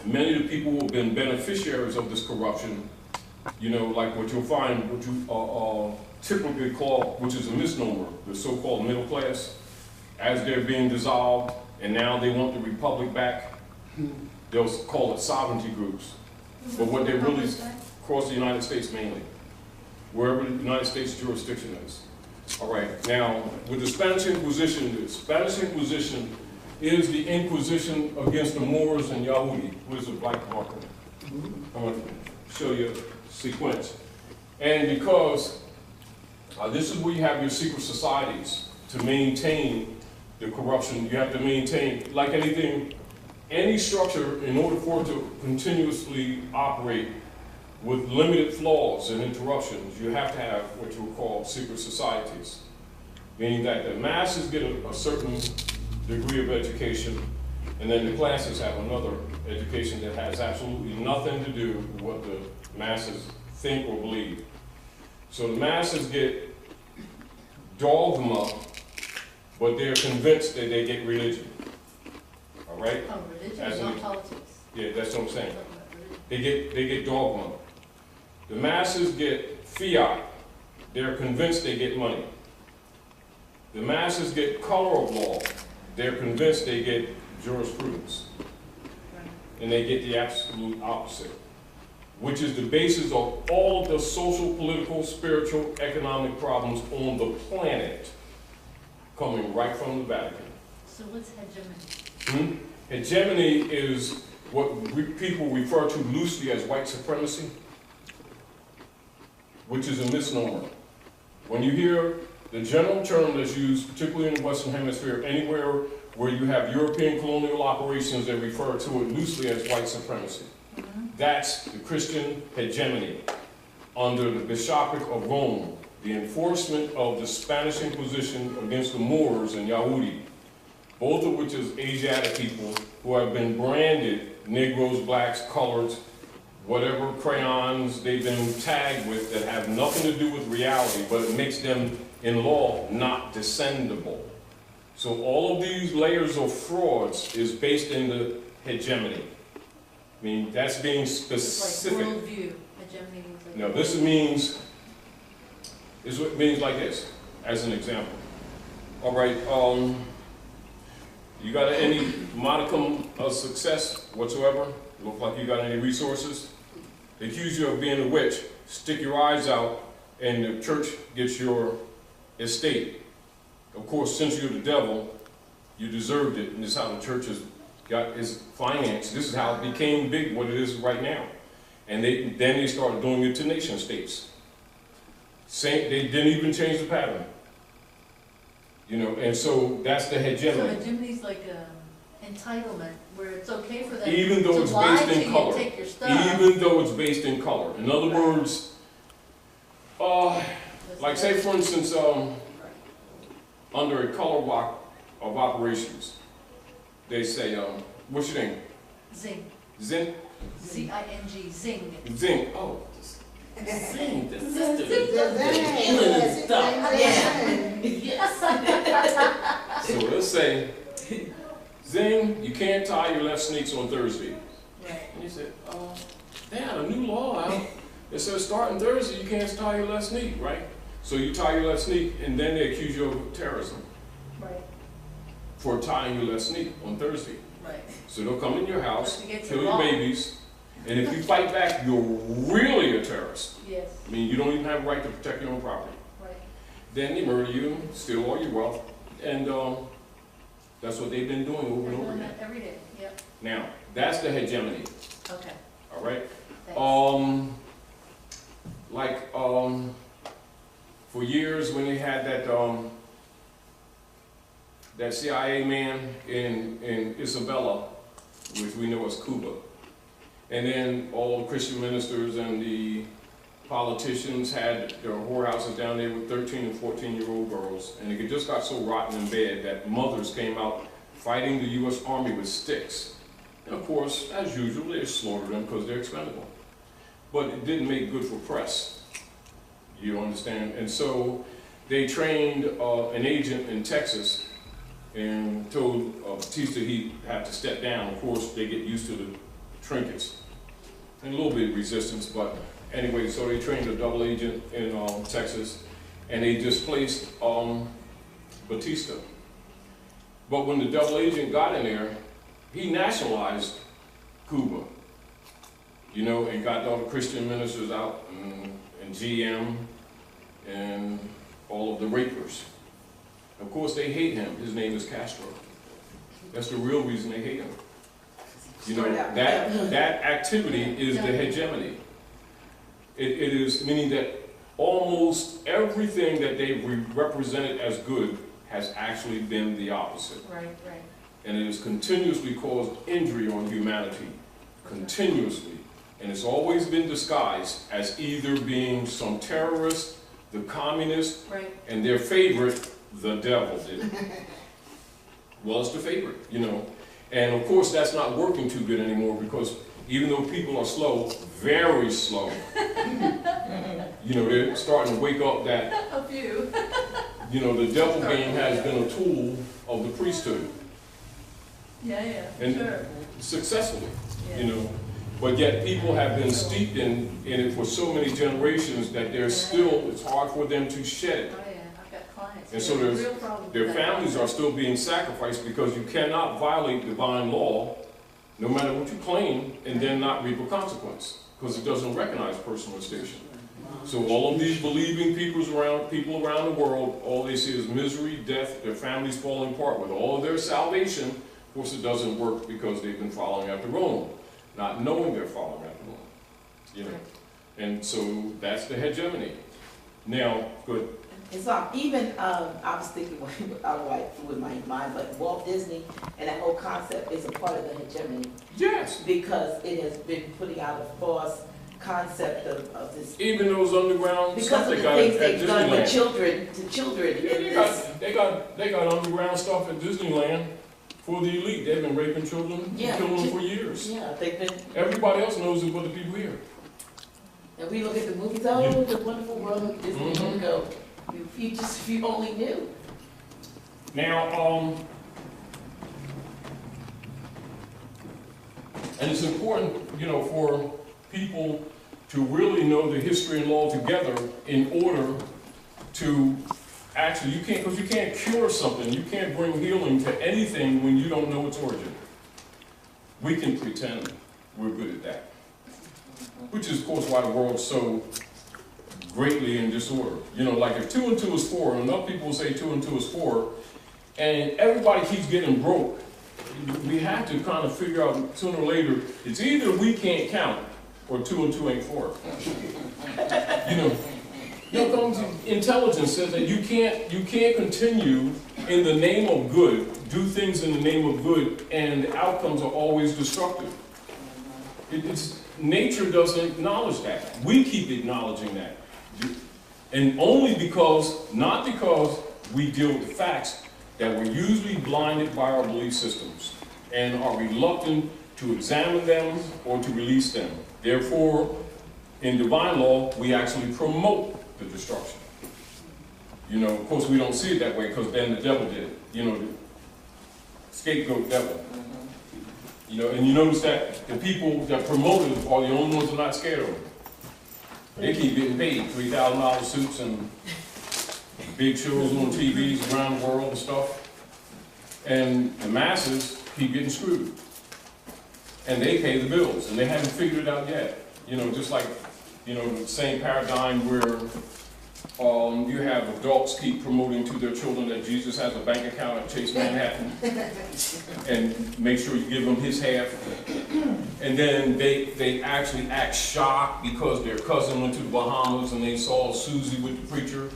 many of the people who have been beneficiaries of this corruption, you know, like what you'll find, what you typically call, which is a misnomer, the so-called middle class, as they're being dissolved, and now they want the republic back, they'll call it sovereignty groups. But what they really, across the United States mainly, wherever the United States jurisdiction is. All right, now, with the Spanish Inquisition is the Inquisition against the Moors and Yahudi, which is a black marker. I'm going to show you a sequence. And because this is where you have your secret societies to maintain the corruption, you have to maintain, like anything, any structure, in order for it to continuously operate with limited flaws and interruptions, you have to have what you would call secret societies, meaning that the masses get a certain degree of education, and then the classes have another education that has absolutely nothing to do with what the masses think or believe. So the masses get dogma, but they're convinced that they get religion. All right? Oh, religion, not politics. Yeah, that's what I'm saying. They get dogma. The masses get fiat. They're convinced they get money. The masses get color of law. They're convinced they get jurisprudence. And they get the absolute opposite, which is the basis of all of the social, political, spiritual, economic problems on the planet, coming right from the Vatican. So what's hegemony? Hegemony is what people refer to loosely as white supremacy, which is a misnomer. When you hear the general term that's used, particularly in the Western Hemisphere, anywhere where you have European colonial operations that refer to it loosely as white supremacy. That's the Christian hegemony under the Bishopric of Rome, the enforcement of the Spanish Inquisition against the Moors and Yahudi, both of which is Asiatic people who have been branded Negroes, blacks, coloreds, whatever crayons they've been tagged with that have nothing to do with reality, but it makes them, in law, not descendable. So all of these layers of frauds is based in the hegemony. I mean, that's being specific. It's like worldview. Hegemony means like No, this means like this, as an example. All right, you got any modicum of success whatsoever? Look like you got any resources? They accuse you of being a witch, stick your eyes out, and the church gets your estate. Of course, since you're the devil, you deserved it, and this is how the church has got its finance. This is how it became big, what it is right now. And then they started doing it to nation states. They didn't even change the pattern. You know, and so that's the hegemony. So hegemony is like entitlement, where it's okay for them even though to it's lie based to in you color. and take your stuff. Even though it's based in color. In other words, like say for instance, under a color block of operations, they say, what's your name? Zing. Zing? Z-I-N-G, zing. Zing. Oh, zing. The sister. Yes. So let's say, Zing, you can't tie your left sneaks on Thursday. Right. And he said, they had a new law out. It says starting Thursday, you can't tie your left sneak, right? So you tie your left sneak, and then they accuse you of terrorism. Right. For tying your left sneak on Thursday. Right. So they'll come in your house, Kill kill your babies, and if you fight back, you're really a terrorist. Yes. I mean, you don't even have a right to protect your own property. Right. Then they murder you, steal all your wealth, and that's what they've been doing over and over again. Every day. Yep. Now, that's the hegemony. Okay. All right. Thanks. For years when they had that CIA man in Isabella, which we know as Cuba, and then all the Christian ministers and the politicians had their whorehouses down there with 13 and 14-year-old girls, and it just got so rotten in bed that mothers came out fighting the U.S. Army with sticks. And of course, as usual, they slaughtered them because they're expendable. But it didn't make good for press. You understand? And so they trained an agent in Texas and told Batista he'd have to step down. Of course, they get used to the trinkets. And a little bit of resistance, but anyway, so they trained a double agent in Texas, and they displaced Batista. But when the double agent got in there, he nationalized Cuba, you know, and got all the Christian ministers out, and GM, and all of the rapers. Of course, they hate him. His name is Castro. That's the real reason they hate him. You know, that activity is the hegemony. It is meaning that almost everything that they've represented as good has actually been the opposite. Right, right. And it has continuously caused injury on humanity, continuously. And it's always been disguised as either being some terrorist, the communist, right. and their favorite, the devil did. Well, it's the favorite, you know. And of course, that's not working too good anymore, because even though people are slow, very slow, you know, they're starting to wake up that, A few. you know, the devil game has been a tool of the priesthood. Yeah, yeah, And sure. successfully, Yeah. you know. But yet people have been steeped in it for so many generations that they're still, it's hard for them to shed it. Oh, yeah, I've got clients. And so There's a real problem with their that. families are still being sacrificed, because you cannot violate divine law, no matter what you claim, and then not reap a consequence, because it doesn't recognize personal extinction. So all of these believing people around the world, all they see is misery, death, their families falling apart with all of their salvation. Of course, it doesn't work because they've been following after Rome, not knowing they're following after Rome. You know, and so that's the hegemony. Now, good. And so even, I was thinking, I don't know why it flew in my mind, but Walt Disney and that whole concept is a part of the hegemony. Yes. Because it has been putting out a false concept of this. Even those underground Because stuff of they the got things at they've done with Disneyland. children, to children Yeah, in this. they got underground stuff at Disneyland for the elite. They've been raping children, and Yeah. killing them for years. Yeah, they've been, Everybody else knows it but the people here. and we look at the movies, oh, the wonderful world of Disney, Mhm. and go, if you only knew. Now, and it's important, you know, for people to really know the history and law together in order to actually, because you can't cure something, you can't bring healing to anything when you don't know its origin. We can pretend we're good at that, which is, of course, why the world's so greatly in disorder. You know, like if 2 and 2 is 4, and enough people say 2 and 2 is 4, and everybody keeps getting broke, we have to kind of figure out sooner or later, it's either we can't count, or 2 and 2 ain't 4. You know, intelligence says that you can't continue in the name of good, do things in the name of good, and the outcomes are always destructive. Nature doesn't acknowledge that. We keep acknowledging that. And only because, not because we deal with facts, that we're usually blinded by our belief systems and are reluctant to examine them or to release them. Therefore, in divine law, we actually promote the destruction. You know, of course, we don't see it that way because then the devil did it. You know, the scapegoat devil. You know, and you notice that the people that promote it are the only ones who are not scared of it. They keep getting paid $3,000 suits and big shows on TVs around the world and stuff. And the masses keep getting screwed. And they pay the bills, and they haven't figured it out yet. You know, just like, you know, the same paradigm where you have adults keep promoting to their children that Jesus has a bank account at Chase Manhattan and make sure you give them his half. And then they actually act shocked because their cousin went to the Bahamas and they saw Susie with the preacher.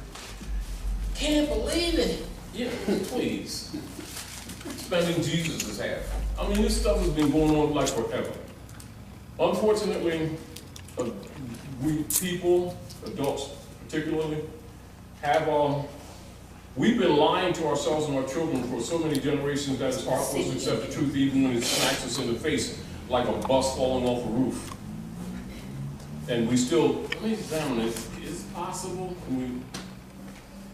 Can't believe it. Yeah, please. Spending Jesus' half. I mean, this stuff has been going on like forever. Unfortunately, we people, adults particularly, have we've been lying to ourselves and our children for so many generations that it's hard for us to accept the truth even when it smacks us in the face like a bus falling off a roof. And we still, let me examine it. Is it possible?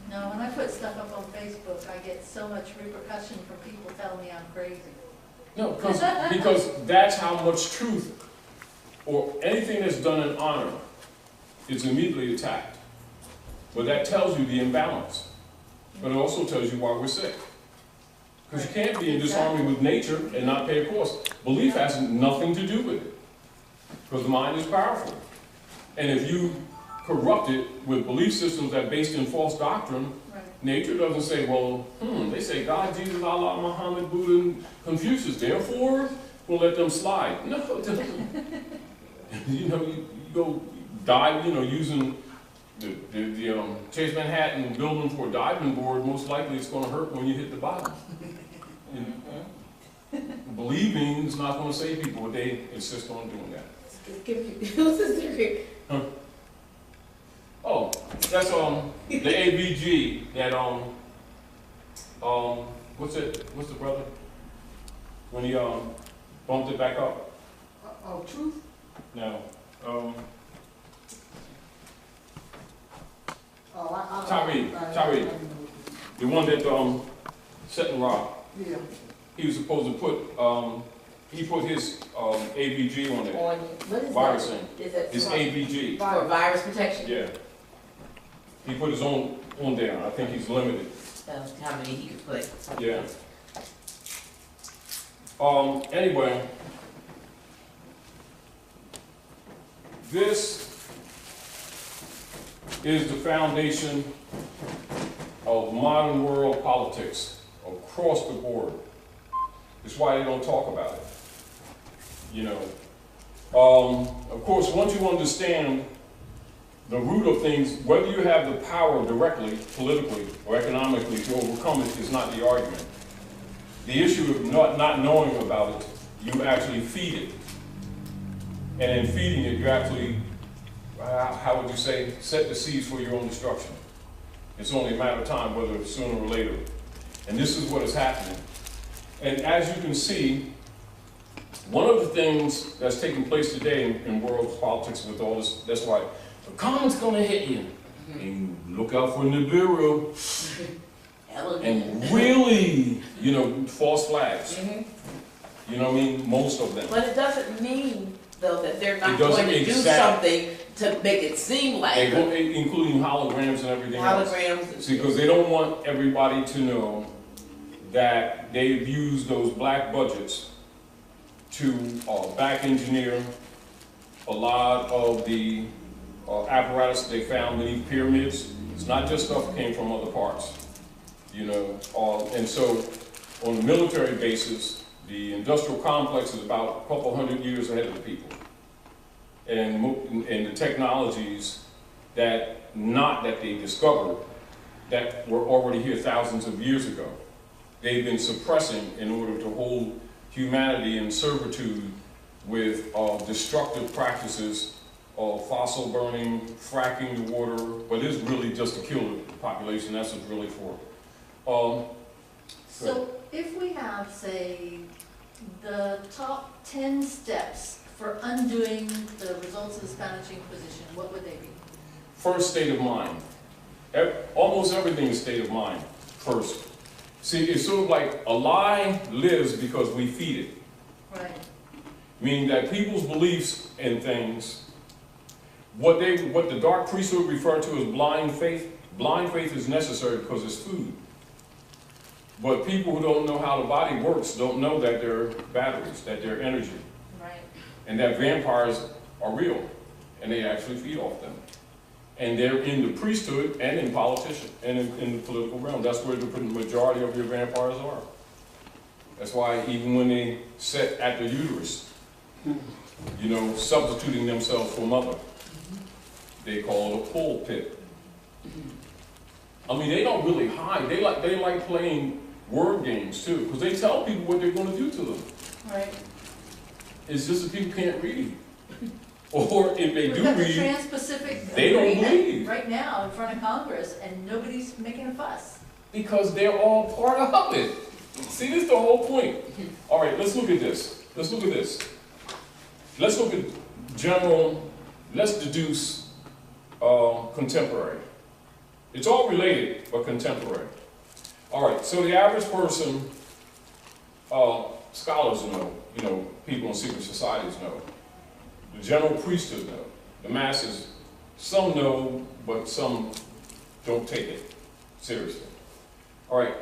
No, when I put stuff up on Facebook, I get so much repercussion from people telling me I'm crazy. No, because that's how much truth or anything that's done in honor is immediately attacked. But that tells you the imbalance. But it also tells you why we're sick. Because you can't be in disharmony with nature and not pay a cost. Belief has nothing to do with it. Because the mind is powerful. And if you corrupt it with belief systems that are based in false doctrine, nature doesn't say, well, they say God, Jesus, Allah, Muhammad, Buddha, and Confucius, therefore we'll let them slide. No, it doesn't. You go dive, using the Chase Manhattan building for a diving board, most likely it's going to hurt when you hit the bottom. Believing is not going to save people, but they insist on doing that. What's the secret? Huh? Oh, that's the ABG that what's the brother? When he bumped it back up? Truth? No. Tarik. The one that set and rock. Yeah. He was supposed to put he put his ABG on it. What is Virusing. that? Is that His ABG. for virus protection? Yeah. He put his own on there. I think he's limited. How many he could put? Yeah. Anyway, this is the foundation of modern world politics across the board. It's why they don't talk about it. Of course, once you understand the root of things, whether you have the power directly, politically, or economically to overcome it is not the argument. The issue of not knowing about it, you actually feed it. And in feeding it, you actually, how would you say, set the seeds for your own destruction. It's only a matter of time, whether it's sooner or later. And this is what is happening. And as you can see, one of the things that's taking place today in world politics with all this, that's why the comment's gonna hit you. And look out for Nibiru. And really, false flags. You know what I mean? Most of them. But it doesn't mean, though, that they're not going to do something to make it seem like including holograms and everything else. holograms. See, because they don't want everybody to know that they've used those black budgets to back engineer a lot of the apparatus they found beneath pyramids. It's not just stuff that came from other parts. And so on a military basis, the industrial complex is about a couple hundred years ahead of the people. And the technologies that they discovered that were already here thousands of years ago, they've been suppressing in order to hold humanity in servitude with destructive practices of fossil burning, fracking the water, but it's really just to kill the population. That's what it's really for. So if we have, say, the top 10 steps for undoing the results of the Spanish Inquisition, what would they be? First, state of mind. Almost everything is state of mind first. See, it's sort of like a lie lives because we feed it. Right. Meaning that people's beliefs in things, what the dark priesthood referred to as blind faith is necessary because it's food. But people who don't know how the body works don't know that they're batteries, that they're energy. Right. And that vampires are real, and they actually feed off them. And they're in the priesthood and in politicians and in the political realm. That's where the majority of your vampires are. That's why even when they sit at the uterus, substituting themselves for mother, they call it a pulpit. I mean, they don't really hide. They like playing word games too, because they tell people what they're going to do to them. Right. It's just that people can't read. Or if they do We've got the read, Trans-Pacific they don't Agreement believe. right now in front of Congress, and nobody's making a fuss. Because they're all part of it. See, this is the whole point. All right, let's look at this. Let's look at this. Let's look at general, let's deduce contemporary. It's all related, but contemporary. All right, so the average person, scholars know, people in secret societies know, The general priesthood know. The masses, some know, but some don't take it seriously. All right,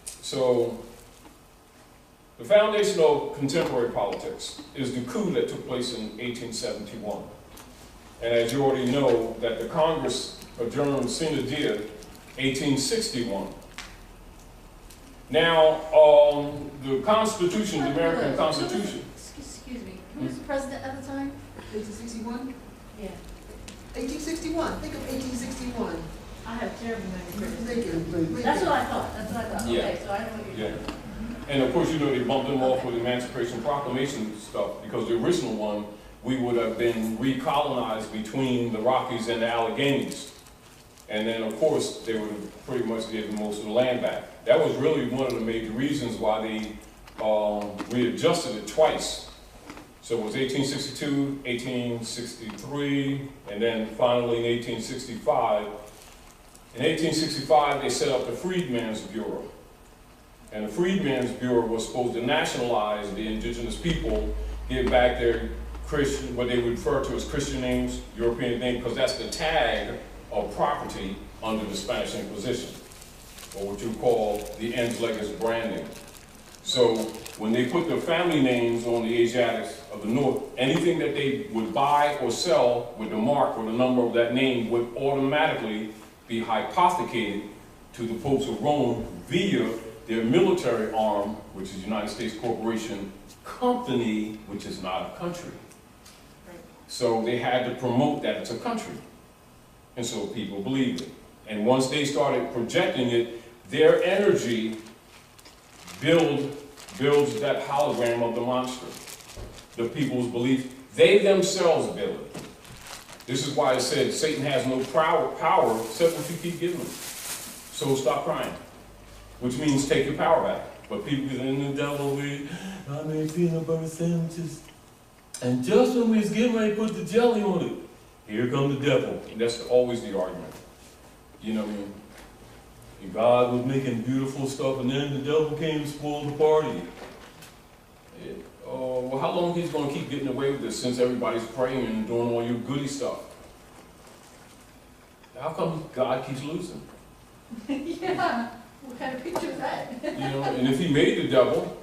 so the foundation of contemporary politics is the coup that took place in 1871. And as you already know, that the Congress adjourned sine die 1861. Now, the Constitution, the American Constitution. Excuse me, who was the president at the time? 1861? Yeah. 1861, think of 1861. I have terrible memory. Lincoln. That's what I thought, Yeah. Okay, so I know what you're Yeah. doing. And of course, you know, they bumped them off with Emancipation Proclamation stuff, because the original one, we would have been recolonized between the Rockies and the Alleghenies. And then, of course, they would have pretty much given most of the land back. That was really one of the major reasons why they readjusted it twice. So it was 1862, 1863, and then finally in 1865. In 1865, they set up the Freedmen's Bureau. And the Freedmen's Bureau was supposed to nationalize the indigenous people, give back their Christian, what they would refer to as Christian names, European names, because that's the tag of property under the Spanish Inquisition, or what you call the ens legis branding. So when they put the family names on the Asiatics of the North, anything that they would buy or sell with the mark or the number of that name would automatically be hypothecated to the popes of Rome via their military arm, which is United States Corporation Company, which is not a country. So they had to promote that it's a country. And so people believed it. And once they started projecting it, their energy builds that hologram of the monster. The people's belief, they themselves build it. This is why it said Satan has no power except what you keep giving him. So stop crying, which means take your power back. But people get in the devil, I made peanut butter sandwiches. And just when we was getting ready to put the jelly on it, here comes the devil. And that's always the argument. You know what I mean? And God was making beautiful stuff, and then the devil came and spoiled the party. Well, how long he's going to keep getting away with this since everybody's praying and doing all your goody stuff? How come God keeps losing? Yeah, what kind of picture is that? You know, and if he made the devil,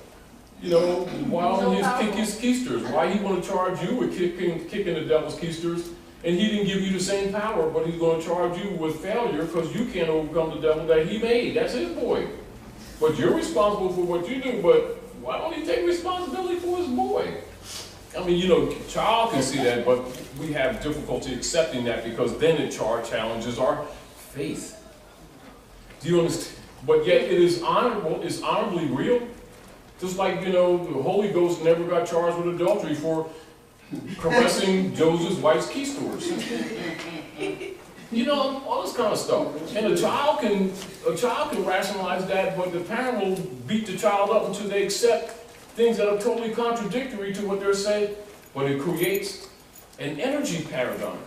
you know, why don't he just kick his keisters? Why he want to charge you with kicking the devil's keisters? And he didn't give you the same power, but he's going to charge you with failure because you can't overcome the devil that he made. That's his boy. But you're responsible for what you do, but why don't he take responsibility for his boy? I mean, you know, child can see that, but we have difficulty accepting that because then it challenges our faith. Do you understand? But yet it is honorable, it's honorably real. Just like, you know, the Holy Ghost never got charged with adultery for caressing Joseph's wife's keisters. You know, all this kind of stuff. And a child can rationalize that, but the parent will beat the child up until they accept things that are totally contradictory to what they're saying. But it creates an energy paradigm.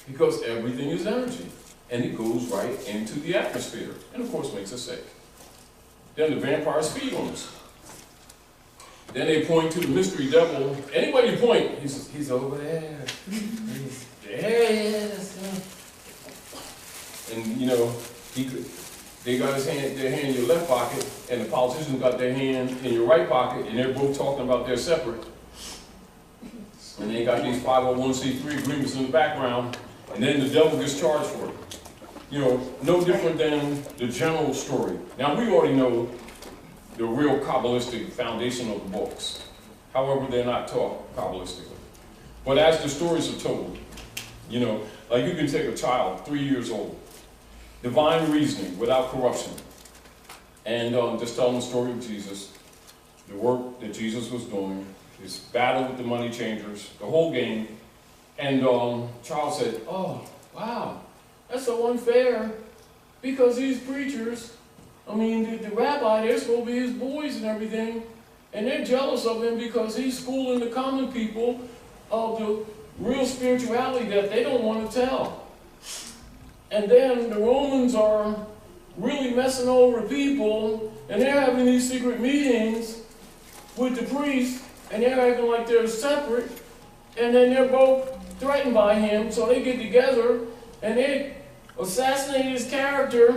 Because everything is energy. And it goes right into the atmosphere. And of course makes us sick. Then the vampires feed on us. Then they point to the mystery devil. Anywhere you point, he's over there. He's there. And you know, they got their hand in your left pocket, and the politicians got their hand in your right pocket, and they're both talking about they're separate. And they got these 501c3 agreements in the background, and then the devil gets charged for it. You know, no different than the general story. Now we already know the real Kabbalistic foundation of the books. However, they're not taught Kabbalistically. But as the stories are told, you know, like you can take a child, 3 years old, divine reasoning without corruption, and just tell them the story of Jesus, the work that Jesus was doing, his battle with the money changers, the whole game, and child said, oh, wow, that's so unfair, because these preachers, I mean, the rabbi, they're supposed to be his boys and everything, and they're jealous of him because he's schooling the common people of the real spirituality that they don't want to tell. And then the Romans are really messing over people, and they're having these secret meetings with the priests, and they're acting like they're separate, and then they're both threatened by him, so they get together, and they assassinate his character,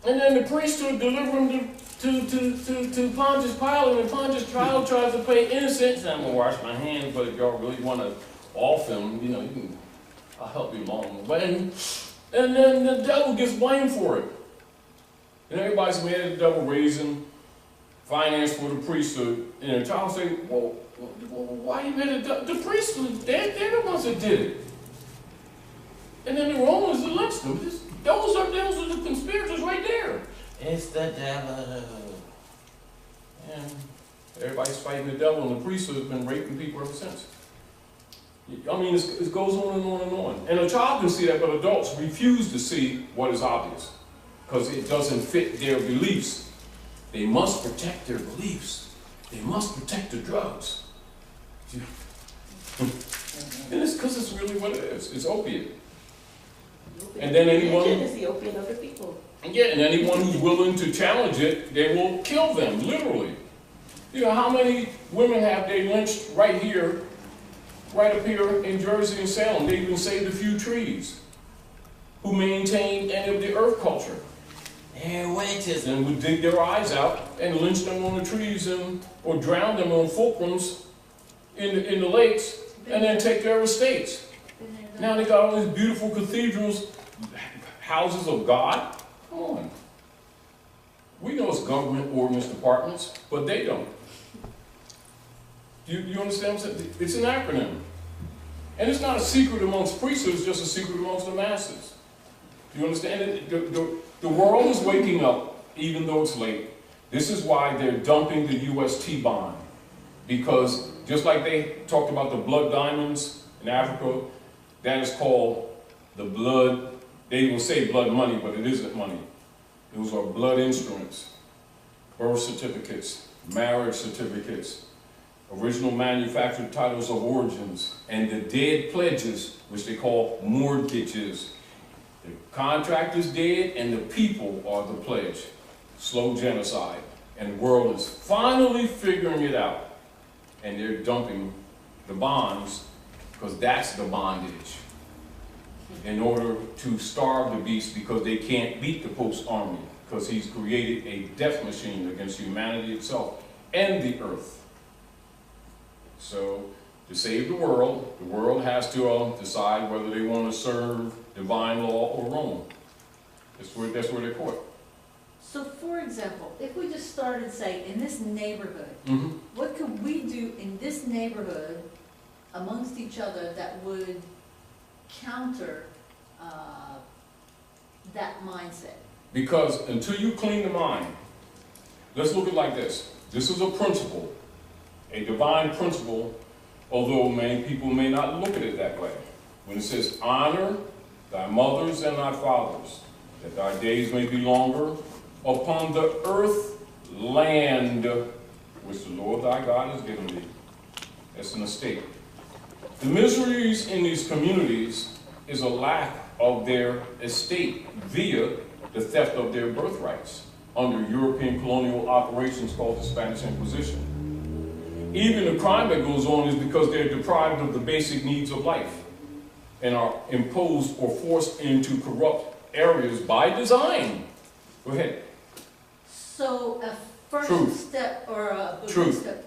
and then the priesthood deliver him to Pontius Pilate, and Pontius Pilate tries to play innocent, and I'm going to wash my hands, but if y'all really want to off him, you know, you can, I'll help you along the way. And then the devil gets blamed for it. And everybody's mad at the devil raising finance for the priesthood. And the child say, well, why you mad at the priesthood? They're the ones that did it. And then the Romans lynched them. Those are the conspirators right there. It's the devil. And everybody's fighting the devil, and the priesthood has been raping people ever since. I mean, it goes on and on and on. And a child can see that, but adults refuse to see what is obvious because it doesn't fit their beliefs. They must protect their beliefs. They must protect the drugs. And it's because it's really what it is. It's opiate. And then anyone... Religion is the opiate of the people. Yeah, and anyone who's willing to challenge it, they will kill them, literally. You know, how many women have they lynched right here, right up here in Jersey and Salem? They even saved a few trees. Who maintained any of the earth culture. And witches, and would dig their eyes out and lynch them on the trees or drown them on fulcrums in the lakes and then take their estates. Now they got all these beautiful cathedrals, houses of God. Come on. We know it's government ordinance departments, but they don't. You understand what I'm saying? It's an acronym. And it's not a secret amongst priests, it's just a secret amongst the masses. You understand? The world is waking up, even though it's late. This is why they're dumping the UST bond. Because just like they talked about the blood diamonds in Africa, that is called the blood, they will say blood money, but it isn't money. Those are blood instruments, birth certificates, marriage certificates, original manufactured titles of origins, and the dead pledges, which they call mortgages. The contract is dead and the people are the pledge. Slow genocide. And the world is finally figuring it out. And they're dumping the bonds because that's the bondage. In order to starve the beast because they can't beat the Pope's army because he's created a death machine against humanity itself and the earth. So to save the world has to decide whether they want to serve divine law or Rome. That's where they're caught. So for example, if we just started, say, in this neighborhood, Mm-hmm. what could we do in this neighborhood amongst each other that would counter that mindset? Because until you clean the mind, let's look at it like this. This is a principle, a divine principle, although many people may not look at it that way. When it says, honor thy mothers and thy fathers, that thy days may be longer upon the earth land which the Lord thy God has given thee. That's an estate. The miseries in these communities is a lack of their estate via the theft of their birthrights under European colonial operations called the Spanish Inquisition. Even the crime that goes on is because they're deprived of the basic needs of life and are imposed or forced into corrupt areas by design. Go ahead. So a first Truth. step or a Truth. step,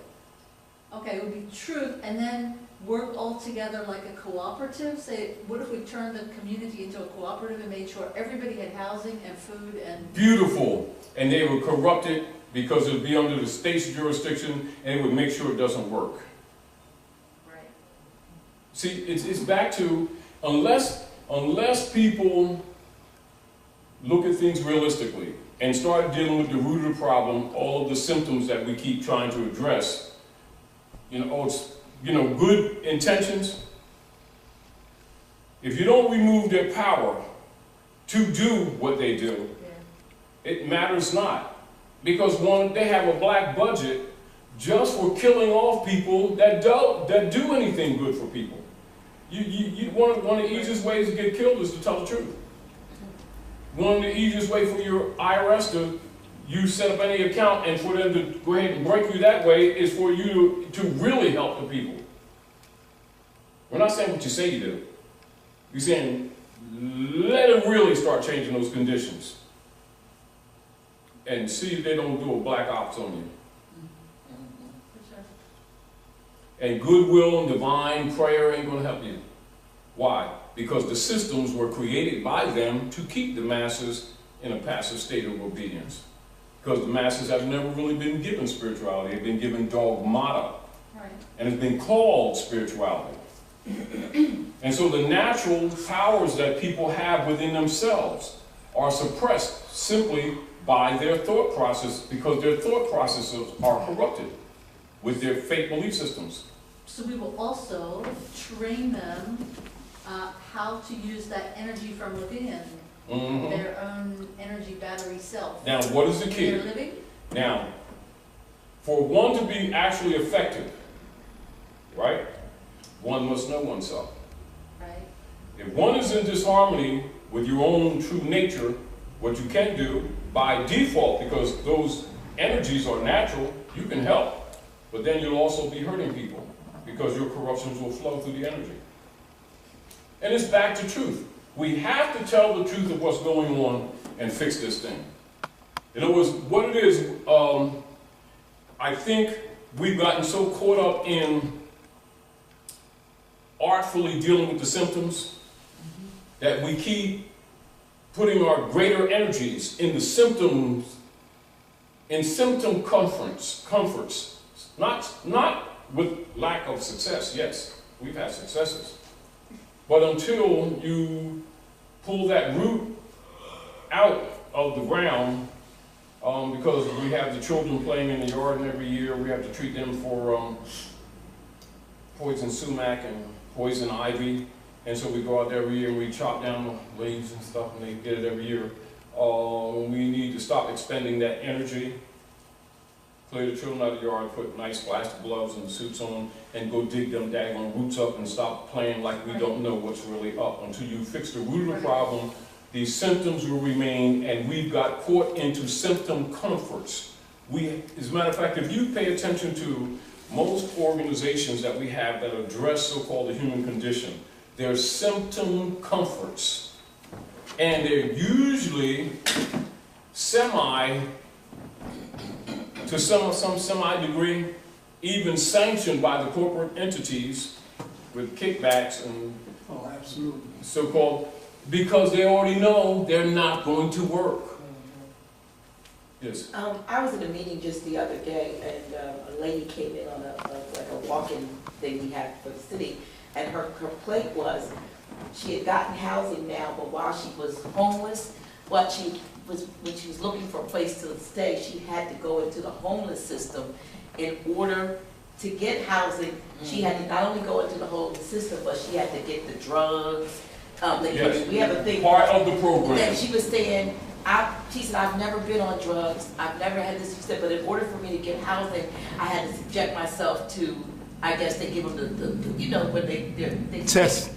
okay, would be truth, and then work all together like a cooperative. Say, what if we turned the community into a cooperative and made sure everybody had housing and food and... Beautiful. And they were corrupted because it would be under the state's jurisdiction and it would make sure it doesn't work. Right. See, it's back to, unless people look at things realistically and start dealing with the root of the problem, all of the symptoms that we keep trying to address, good intentions. If you don't remove their power to do what they do, it matters not. Because one, they have a black budget just for killing off people that do anything good for people. One of the easiest ways to get killed is to tell the truth. One of the easiest ways for your IRS to you set up any account and for them to go ahead and break you that way is for you to really help the people. We're not saying what you say you do. You're saying, let them really start changing those conditions. And see if they don't do a black ops on you. For sure. And goodwill and divine prayer ain't gonna help you. Why? Because the systems were created by them to keep the masses in a passive state of obedience. Because the masses have never really been given spirituality, they've been given dogmata. Right. And it's been called spirituality. And so the natural powers that people have within themselves are suppressed simply by their thought process, because their thought processes are corrupted with their fake belief systems. So we will also train them how to use that energy from within, their own energy battery self. Now, what is the When key? they're living. Now, for one to be actually effective, right, one must know oneself. Right. If one is in disharmony with your own true nature, what you can do by default, because those energies are natural, you can help, but then you'll also be hurting people because your corruptions will flow through the energy. And it's back to truth. We have to tell the truth of what's going on and fix this thing. In other words, what it is, I think we've gotten so caught up in artfully dealing with the symptoms that we keep putting our greater energies in the symptoms, in symptom comforts, not with lack of success. Yes, we've had successes, but until you pull that root out of the ground, because we have the children playing in the yard, and every year we have to treat them for poison sumac and poison ivy. And so we go out there every year and we chop down the leaves and stuff, and they get it every year. We need to stop expending that energy, clear the children out of the yard, put nice plastic gloves and suits on, and go dig them daggone roots up and stop playing like we don't know what's really up. Until you fix the root of the problem, these symptoms will remain, and we've got caught into symptom comforts. As a matter of fact, if you pay attention to most organizations that we have that address so-called the human condition, they're symptom comforts. And they're usually to some semi-degree, even sanctioned by the corporate entities with kickbacks and so-called, because they already know they're not going to work. Yes. I was in a meeting just the other day, and a lady came in on like a walk-in thing we had for the city, and her complaint was she had gotten housing now, but while she was homeless, when she was looking for a place to stay, she had to go into the homeless system in order to get housing. She had to not only go into the homeless system, but she had to get the drugs. Yes. We have a thing. Part of the program. And she was saying, she said, I've never been on drugs, I've never had this, she said, but in order for me to get housing, I had to subject myself to, I guess they give them the you know, when they Test.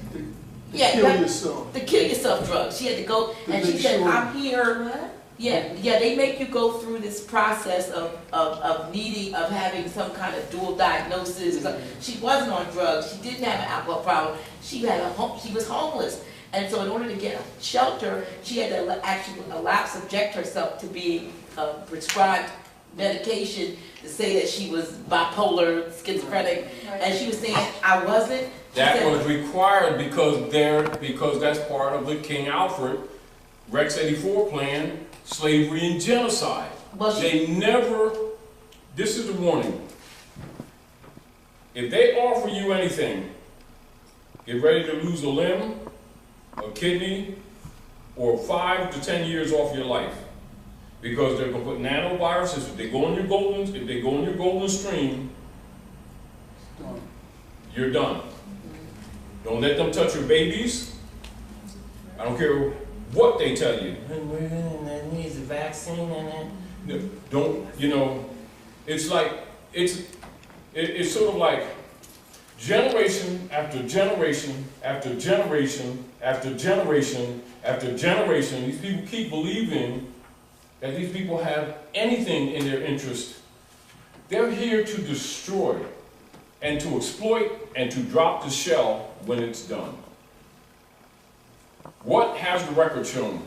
Yeah, Kill yourself. the kill yourself drugs. She had to go, and she said, I'm here. What? Yeah, they make you go through this process of having some kind of dual diagnosis. She wasn't on drugs, she didn't have an alcohol problem, she was homeless. And so in order to get shelter, she had to actually subject herself to being prescribed medication to say that she was bipolar, schizophrenic, and she was saying, I wasn't. That was required because that's part of the King Alfred Rex 84 plan, slavery and genocide. They never, this is the warning. If they offer you anything, get ready to lose a limb, a kidney, or 5 to 10 years off your life. Because they're going to put nanoviruses, if they go in your golden stream, you're done. Don't let them touch your babies. I don't care what they tell you. That needs a vaccine and that. Don't, it's like, it's sort of like generation after generation after generation after generation after generation. These people keep believing that these people have anything in their interest. They're here to destroy and to exploit and to drop the shell when it's done. What has the record shown?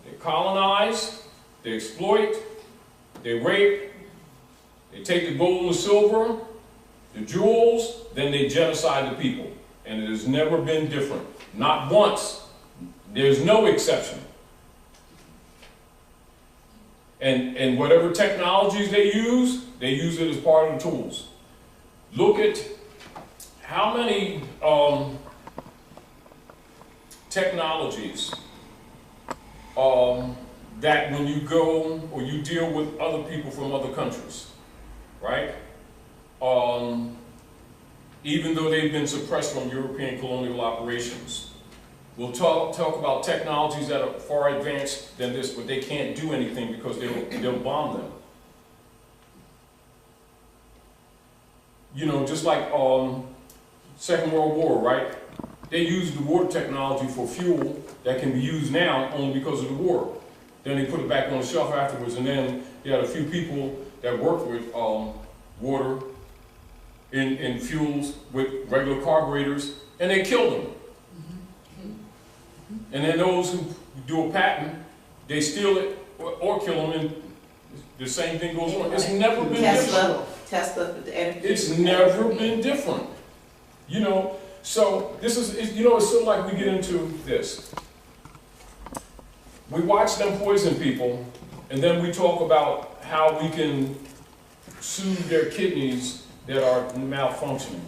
They colonize, they exploit, they rape, they take the gold and the silver, the jewels, then they genocide the people. And it has never been different. Not once. There's no exception. And whatever technologies they use it as part of the tools. Look at how many technologies that when you go or you deal with other people from other countries, right? Even though they've been suppressed from European colonial operations. We'll talk about technologies that are far advanced than this, but they can't do anything because they'll bomb them. You know, just like Second World War, right? They used the water technology for fuel that can be used now only because of the war. Then they put it back on the shelf afterwards, and then you had a few people that worked with water in fuels with regular carburetors, and they killed them. And then those who do a patent, they steal it or kill them, and the same thing goes on. It's never been different. Tesla, the energy. It's never been different. You know, so this is, you know, it's sort of like we get into this. We watch them poison people, and then we talk about how we can soothe their kidneys that are malfunctioning.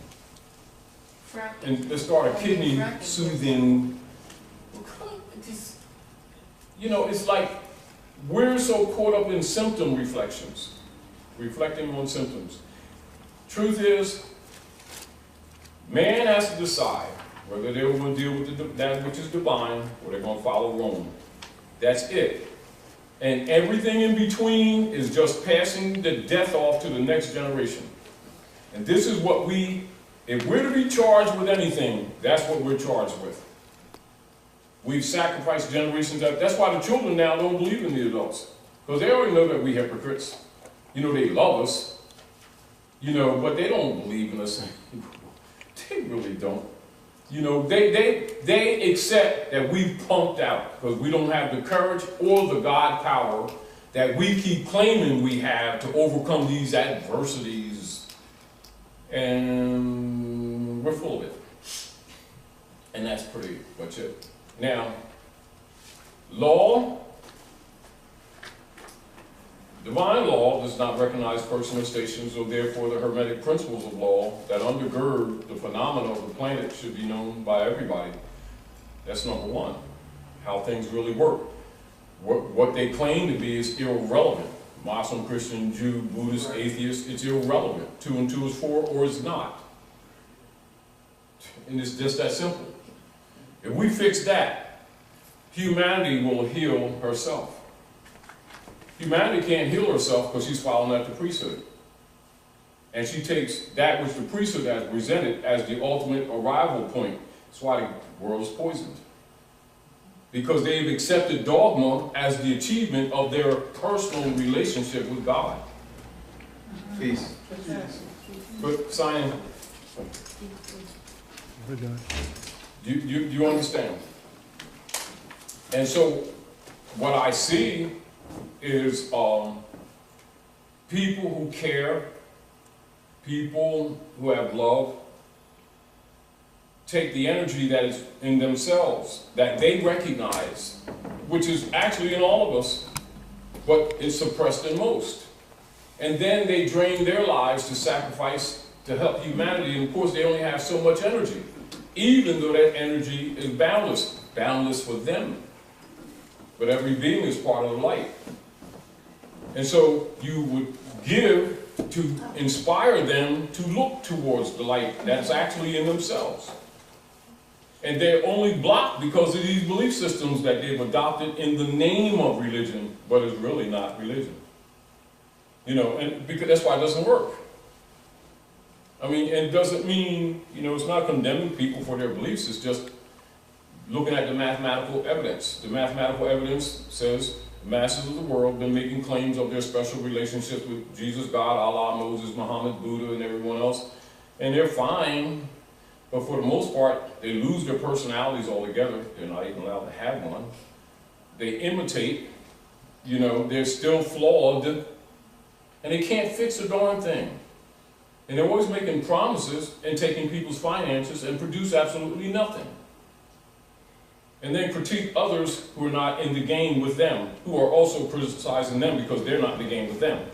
And let's start a kidney soothing. You know, it's like we're so caught up in symptom reflections, reflecting on symptoms. Truth is, man has to decide whether they're going to deal with that which is divine or they're going to follow Rome. That's it. And everything in between is just passing the death off to the next generation. And this is what if we're to be charged with anything, that's what we're charged with. We've sacrificed generations. That's why the children now don't believe in the adults. Because they already know that we're hypocrites. You know, they love us. You know, but they don't believe in us. They really don't. You know, they accept that we've punked out because we don't have the courage or the God power that we keep claiming we have to overcome these adversities. And we're full of it. And that's pretty much it. Now, law, divine law does not recognize personal stations, so therefore the hermetic principles of law that undergird the phenomena of the planet should be known by everybody. That's number one, how things really work. What they claim to be is irrelevant. Muslim, Christian, Jew, Buddhist, atheist, it's irrelevant. 2 and 2 is 4 or it's not. And it's just that simple. If we fix that, humanity will heal herself. Humanity can't heal herself because she's following after the priesthood. And she takes that which the priesthood has presented as the ultimate arrival point. That's why the world is poisoned. Because they've accepted dogma as the achievement of their personal relationship with God. Peace. But, Simon, do you understand? And so, what I see is people who care, people who have love, take the energy that is in themselves, that they recognize, which is actually in all of us, but is suppressed in most. And then they drain their lives to sacrifice to help humanity, and of course they only have so much energy, even though that energy is boundless for them. But every being is part of the light. And so you would give to inspire them to look towards the light that's actually in themselves. And they're only blocked because of these belief systems that they've adopted in the name of religion, but it's really not religion. You know, and because that's why it doesn't work. I mean, and it doesn't mean, you know, it's not condemning people for their beliefs, it's just looking at the mathematical evidence. The mathematical evidence says the masses of the world have been making claims of their special relationships with Jesus, God, Allah, Moses, Muhammad, Buddha, and everyone else. And they're fine, but for the most part, they lose their personalities altogether. They're not even allowed to have one. They imitate, you know, they're still flawed, and they can't fix a darn thing. And they're always making promises and taking people's finances and produce absolutely nothing. And then critique others who are not in the game with them, who are also criticizing them because they're not in the game with them.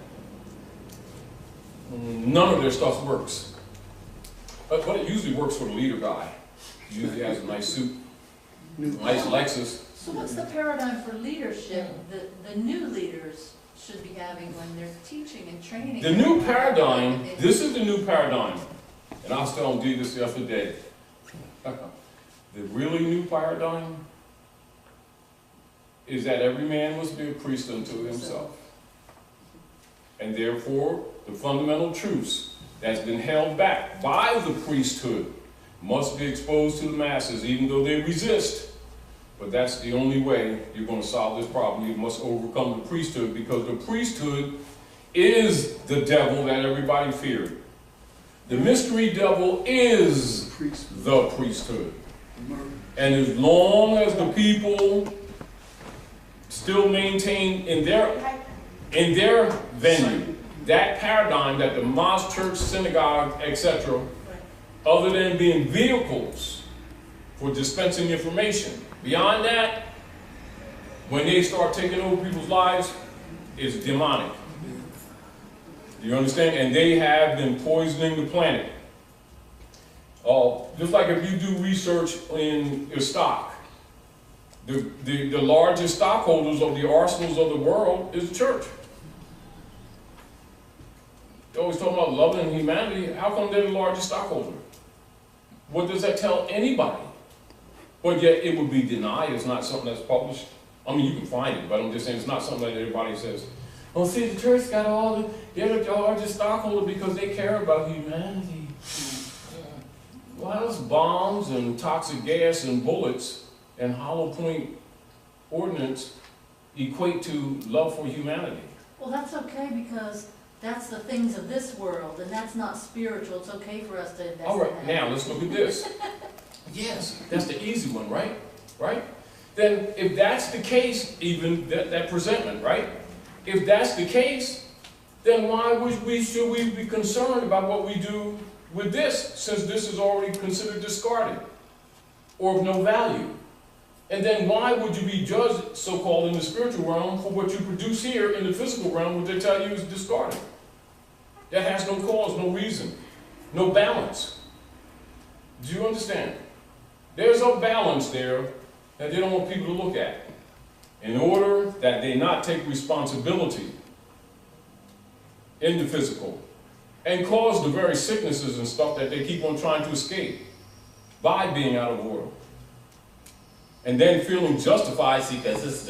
None of their stuff works. But it usually works for the leader guy. He usually has a nice suit, nice Lexus. So what's the paradigm for leadership that the new leaders should be having when they're teaching and training? The new paradigm, this is the new paradigm. And I was telling Dee this yesterday. The really new paradigm is that every man must be a priest unto himself. And therefore, the fundamental truths that's been held back by the priesthood must be exposed to the masses, even though they resist. But that's the only way you're going to solve this problem. You must overcome the priesthood, because the priesthood is the devil that everybody feared. The mystery devil is the priesthood. And as long as the people still maintain in their venue that paradigm that the mosque, church, synagogue, etc., other than being vehicles for dispensing information, beyond that, when they start taking over people's lives, it's demonic. Do you understand? And they have been poisoning the planet. Just like if you do research in your stock, the largest stockholders of the arsenals of the world is the church. They're always talking about loving humanity. How come they're the largest stockholder? What does that tell anybody? But yet it would be denied. It's not something that's published. I mean, you can find it, but I'm just saying it's not something that everybody says, oh, see, the church got they're the largest stockholder because they care about humanity. Well, how does bombs and toxic gas and bullets and hollow point ordnance equate to love for humanity? Well, that's okay, because that's the things of this world, and that's not spiritual. It's okay for us to invest All right, in that. now let's look at this. Yes, that's the easy one, right? Right? Then if that's the case, even that presentment, right? If that's the case, then why should we be concerned about what we do with this, since this is already considered discarded or of no value? And then why would you be judged, so-called, in the spiritual realm for what you produce here in the physical realm, what they tell you is discarded? That has no cause, no reason, no balance. Do you understand? There's a balance there that they don't want people to look at, in order that they not take responsibility in the physical and cause the very sicknesses and stuff that they keep on trying to escape by being out of order. And then feeling justified, see, because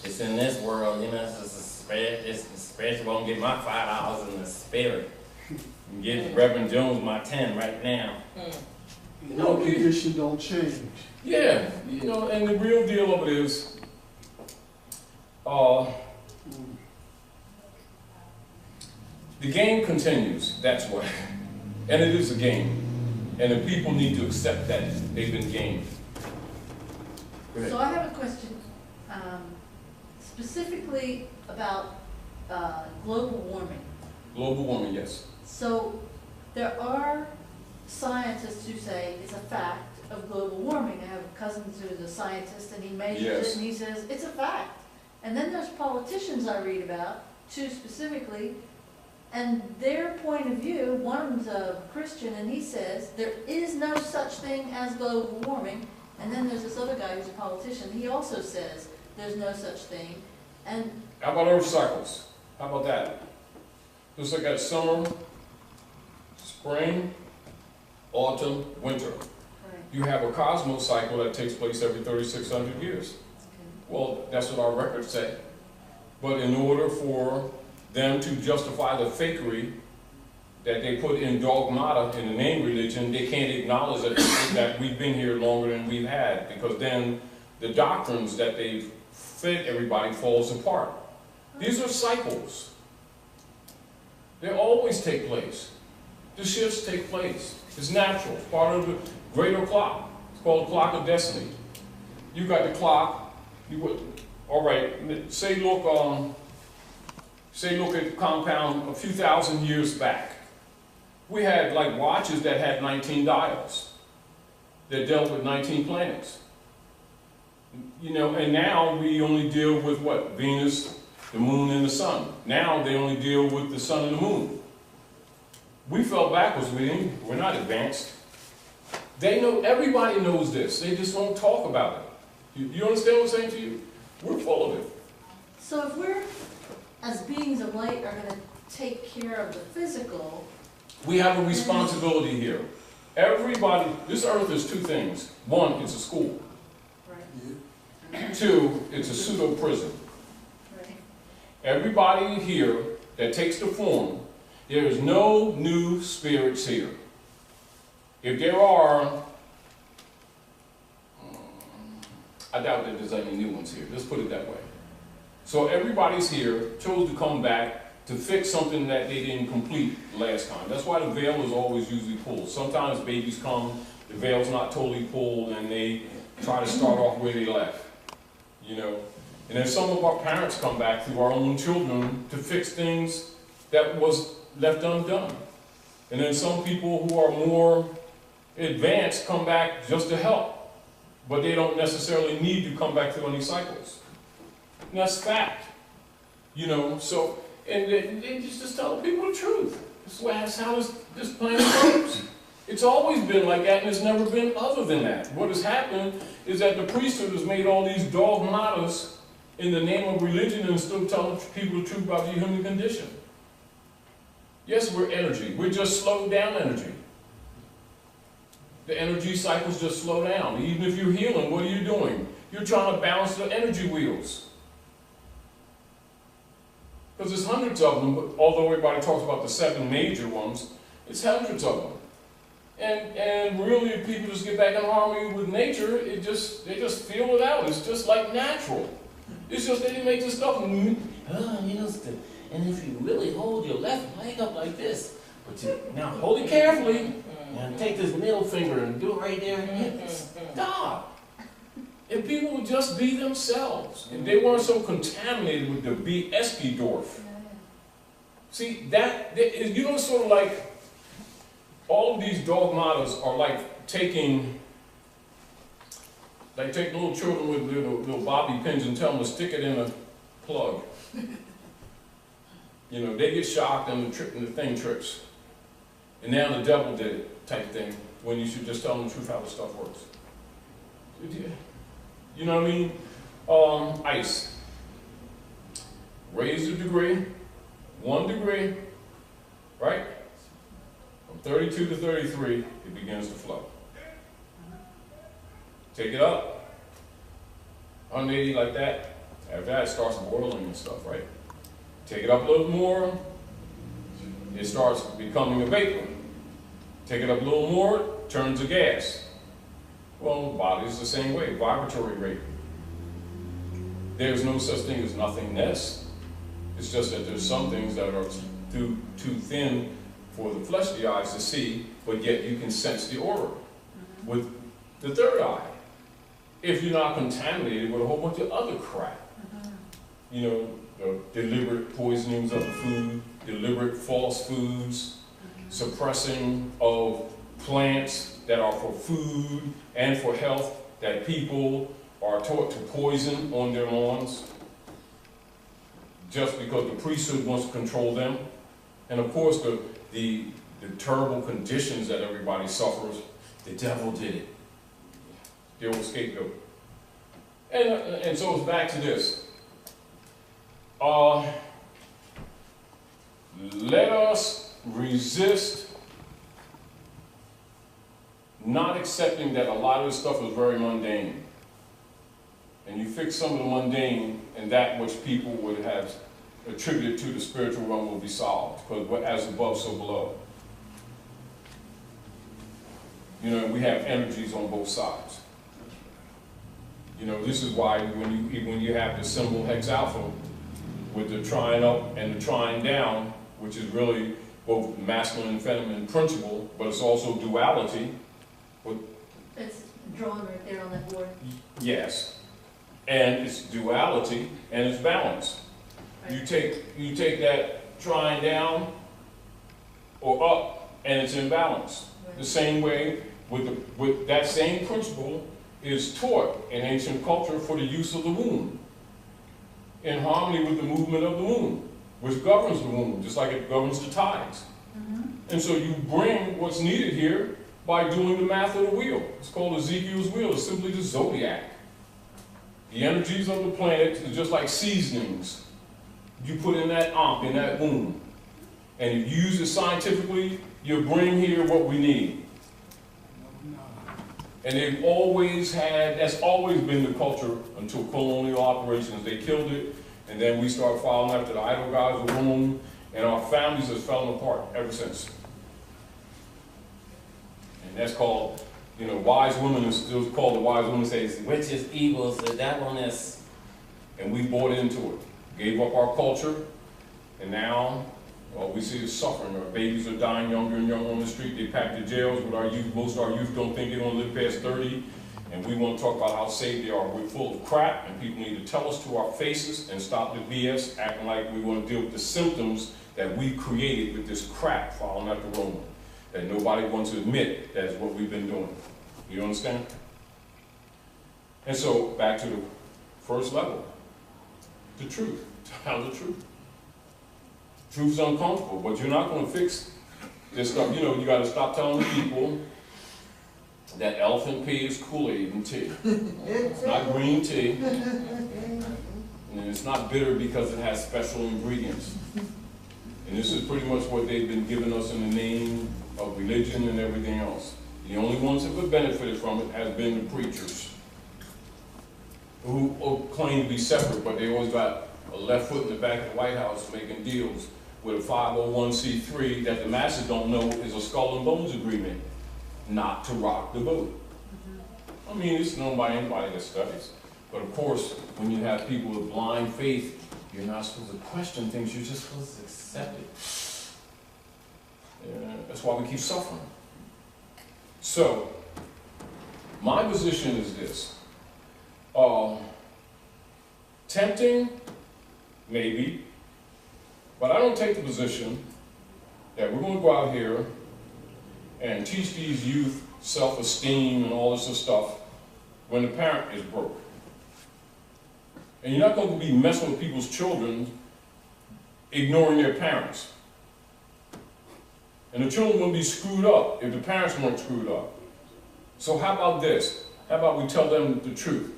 it's in this world, you know, it's the spiritual. Won't get my $5 in the spirit. And give Reverend Jones my 10 right now. No condition don't change. Yeah, you know, and the real deal of it is, the game continues, that's what. And it is a game. And the people need to accept that they've been gamed. Go ahead. So I have a question, specifically about global warming. Global warming, yes. So there are scientists who say it's a fact of global warming. I have a cousin who's a scientist, and he measures Yes. it, and he says it's a fact. And then there's politicians I read about, two specifically, and their point of view, one of them's a Christian, and he says there is no such thing as global warming. And then there's this other guy who's a politician, he also says there's no such thing. And How about Earth cycles? How about that? Just like that summer, spring, autumn, winter. You have a cosmos cycle that takes place every 3,600 years. Well, that's what our records say. But in order for them to justify the fakery that they put in dogmata in the name religion, they can't acknowledge that we've been here longer than we've had, because then the doctrines that they've fed everybody falls apart. These are cycles. They always take place. The shifts take place. It's natural. It's part of the greater clock. It's called the clock of destiny. You got the clock. All right. Say look at the compound a few thousand years back. We had like watches that had 19 dials that dealt with 19 planets. You know, and now we only deal with what? Venus, the moon, and the sun. Now they only deal with the sun and the moon. We fell backwards. We're not advanced. They know, everybody knows this. They just won't talk about it. You understand what I'm saying to you? We're full of it. So if we're, as beings of light, are going to take care of the physical, we have a responsibility here. Everybody, this earth is two things. One, it's a school. right? Two, it's a pseudo prison. Right. Everybody here that takes the form, there is no new spirits here. If there are, I doubt that there's any new ones here. Let's put it that way. So everybody's here, chose to come back to fix something that they didn't complete last time. That's why the veil is always usually pulled. Sometimes babies come, the veil's not totally pulled, and they try to start off where they left. You know? And then some of our parents come back through our own children to fix things that was left undone. And then some people who are more advanced come back just to help, but they don't necessarily need to come back through any cycles. And that's fact. You know, so, and they just tell people the truth. That's how this planet works. It's always been like that, and it's never been other than that. What has happened is that the priesthood has made all these dogmatas in the name of religion and still telling people the truth about the human condition. Yes, we're energy. We're just slowed down energy. The energy cycles just slow down. Even if you're healing, what are you doing? You're trying to balance the energy wheels. Because there's hundreds of them, but although everybody talks about the 7 major ones, it's hundreds of them. And really, if people just get back in harmony with nature, they just feel it out. It's just like natural. It's just they make this stuff. And if you really hold your left leg up like this, now hold it carefully, and take this middle finger and do it right there, and stop. If people would just be themselves, and they weren't so contaminated with the B.S.P. Dorf. See, you know, sort of like, all of these dogmatas are like taking little children with little bobby pins and tell them to stick it in a plug. You know, they get shocked and the thing trips. And now the devil did it type thing, when you should just tell them the truth how the stuff works. You know what I mean? Ice. Raise the degree, 1 degree, right? From 32 to 33, it begins to flow. Take it up, 180 like that. After that, it starts boiling and stuff, right? Take it up a little more, it starts becoming a vapor. Take it up a little more, turns to gas. Well, the body is the same way, vibratory rate. There's no such thing as nothingness. It's just that there's some things that are too thin for the fleshly eyes to see, but yet you can sense the aura with the third eye. If you're not contaminated with a whole bunch of other crap. You know, the deliberate poisonings of the food, deliberate false foods, suppressing of plants that are for food and for health that people are taught to poison on their lawns just because the priesthood wants to control them. And of course, the terrible conditions that everybody suffers, the devil did it. The old scapegoat. And so it's back to this. Let us resist not accepting that a lot of this stuff is very mundane. And you fix some of the mundane, and that which people would have attributed to the spiritual realm will be solved. Because as above, so below. You know, we have energies on both sides. You know, this is why when you have the symbol hex alpha with the trine up and the trine down, which is really both masculine and feminine principle, but it's also duality. It's drawn right there on that board. Yes, and it's duality and it's balance. Right. You take that trine down or up, and it's in balance. Right. The same way with that same principle is taught in ancient culture for the use of the womb, in harmony with the movement of the womb, which governs the womb, just like it governs the tides. And so you bring what's needed here by doing the math of the wheel. It's called Ezekiel's wheel. It's simply the zodiac. The energies of the planet is just like seasonings. You put in that in that womb. And if you use it scientifically, you bring here what we need. And they've always had, that's always been the culture until colonial operations. They killed it, and then we started following after the idol gods of Rome, and our families have fallen apart ever since. And that's called, you know, wise women, is still called the wise woman says, witches, evils, the devilness. And we bought into it. Gave up our culture, and now all we see is suffering. Our babies are dying younger and younger on the street. They pack the jails with our youth. Most of our youth don't think they're going to live past 30. And we want to talk about how safe they are. We're full of crap, and people need to tell us to our faces and stop the BS, acting like we want to deal with the symptoms that we created with this crap following after Rome. That nobody wants to admit that's what we've been doing. You understand? And so, back to the first level. The truth. Tell the truth. Truth's uncomfortable, but you're not going to fix this stuff. You know, you got to stop telling the people that elephant pee is Kool-Aid and tea. It's not green tea. And it's not bitter because it has special ingredients. And this is pretty much what they've been giving us in the name of religion and everything else. The only ones that have benefited from it has been the preachers, who claim to be separate, but they always got a left foot in the back of the White House making deals with a 501c3 that the masses don't know is a skull and bones agreement not to rock the boat. I mean, it's known by anybody that studies. But of course, when you have people with blind faith, you're not supposed to question things, you're just supposed to accept it. Yeah, that's why we keep suffering. So, my position is this. Tempting, maybe, but I don't take the position that we're going to go out here and teach these youth self-esteem and all this other stuff when the parent is broke. And you're not going to be messing with people's children ignoring their parents. And the children will be screwed up if the parents weren't screwed up. So how about this? How about we tell them the truth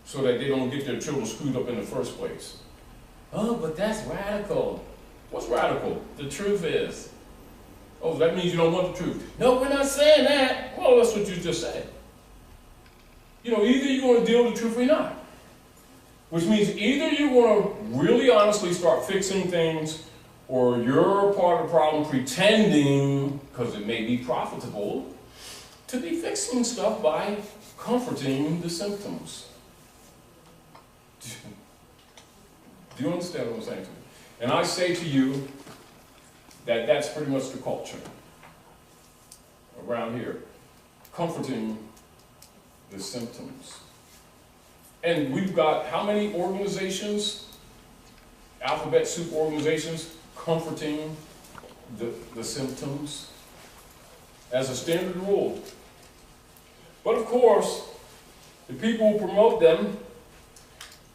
so that they don't get their children screwed up in the first place? Oh, but that's radical. What's radical? The truth is. Oh, that means you don't want the truth. No, we're not saying that. Well, that's what you just said. You know, either you're going to deal with the truth or you're not. Which means either you're going to really honestly start fixing things, or you're part of the problem pretending, because it may be profitable, to be fixing stuff by comforting the symptoms. Do you understand what I'm saying to you? And I say to you that that's pretty much the culture around here, comforting the symptoms. And we've got how many organizations, alphabet soup organizations, comforting the symptoms as a standard rule. But of course, the people who promote them,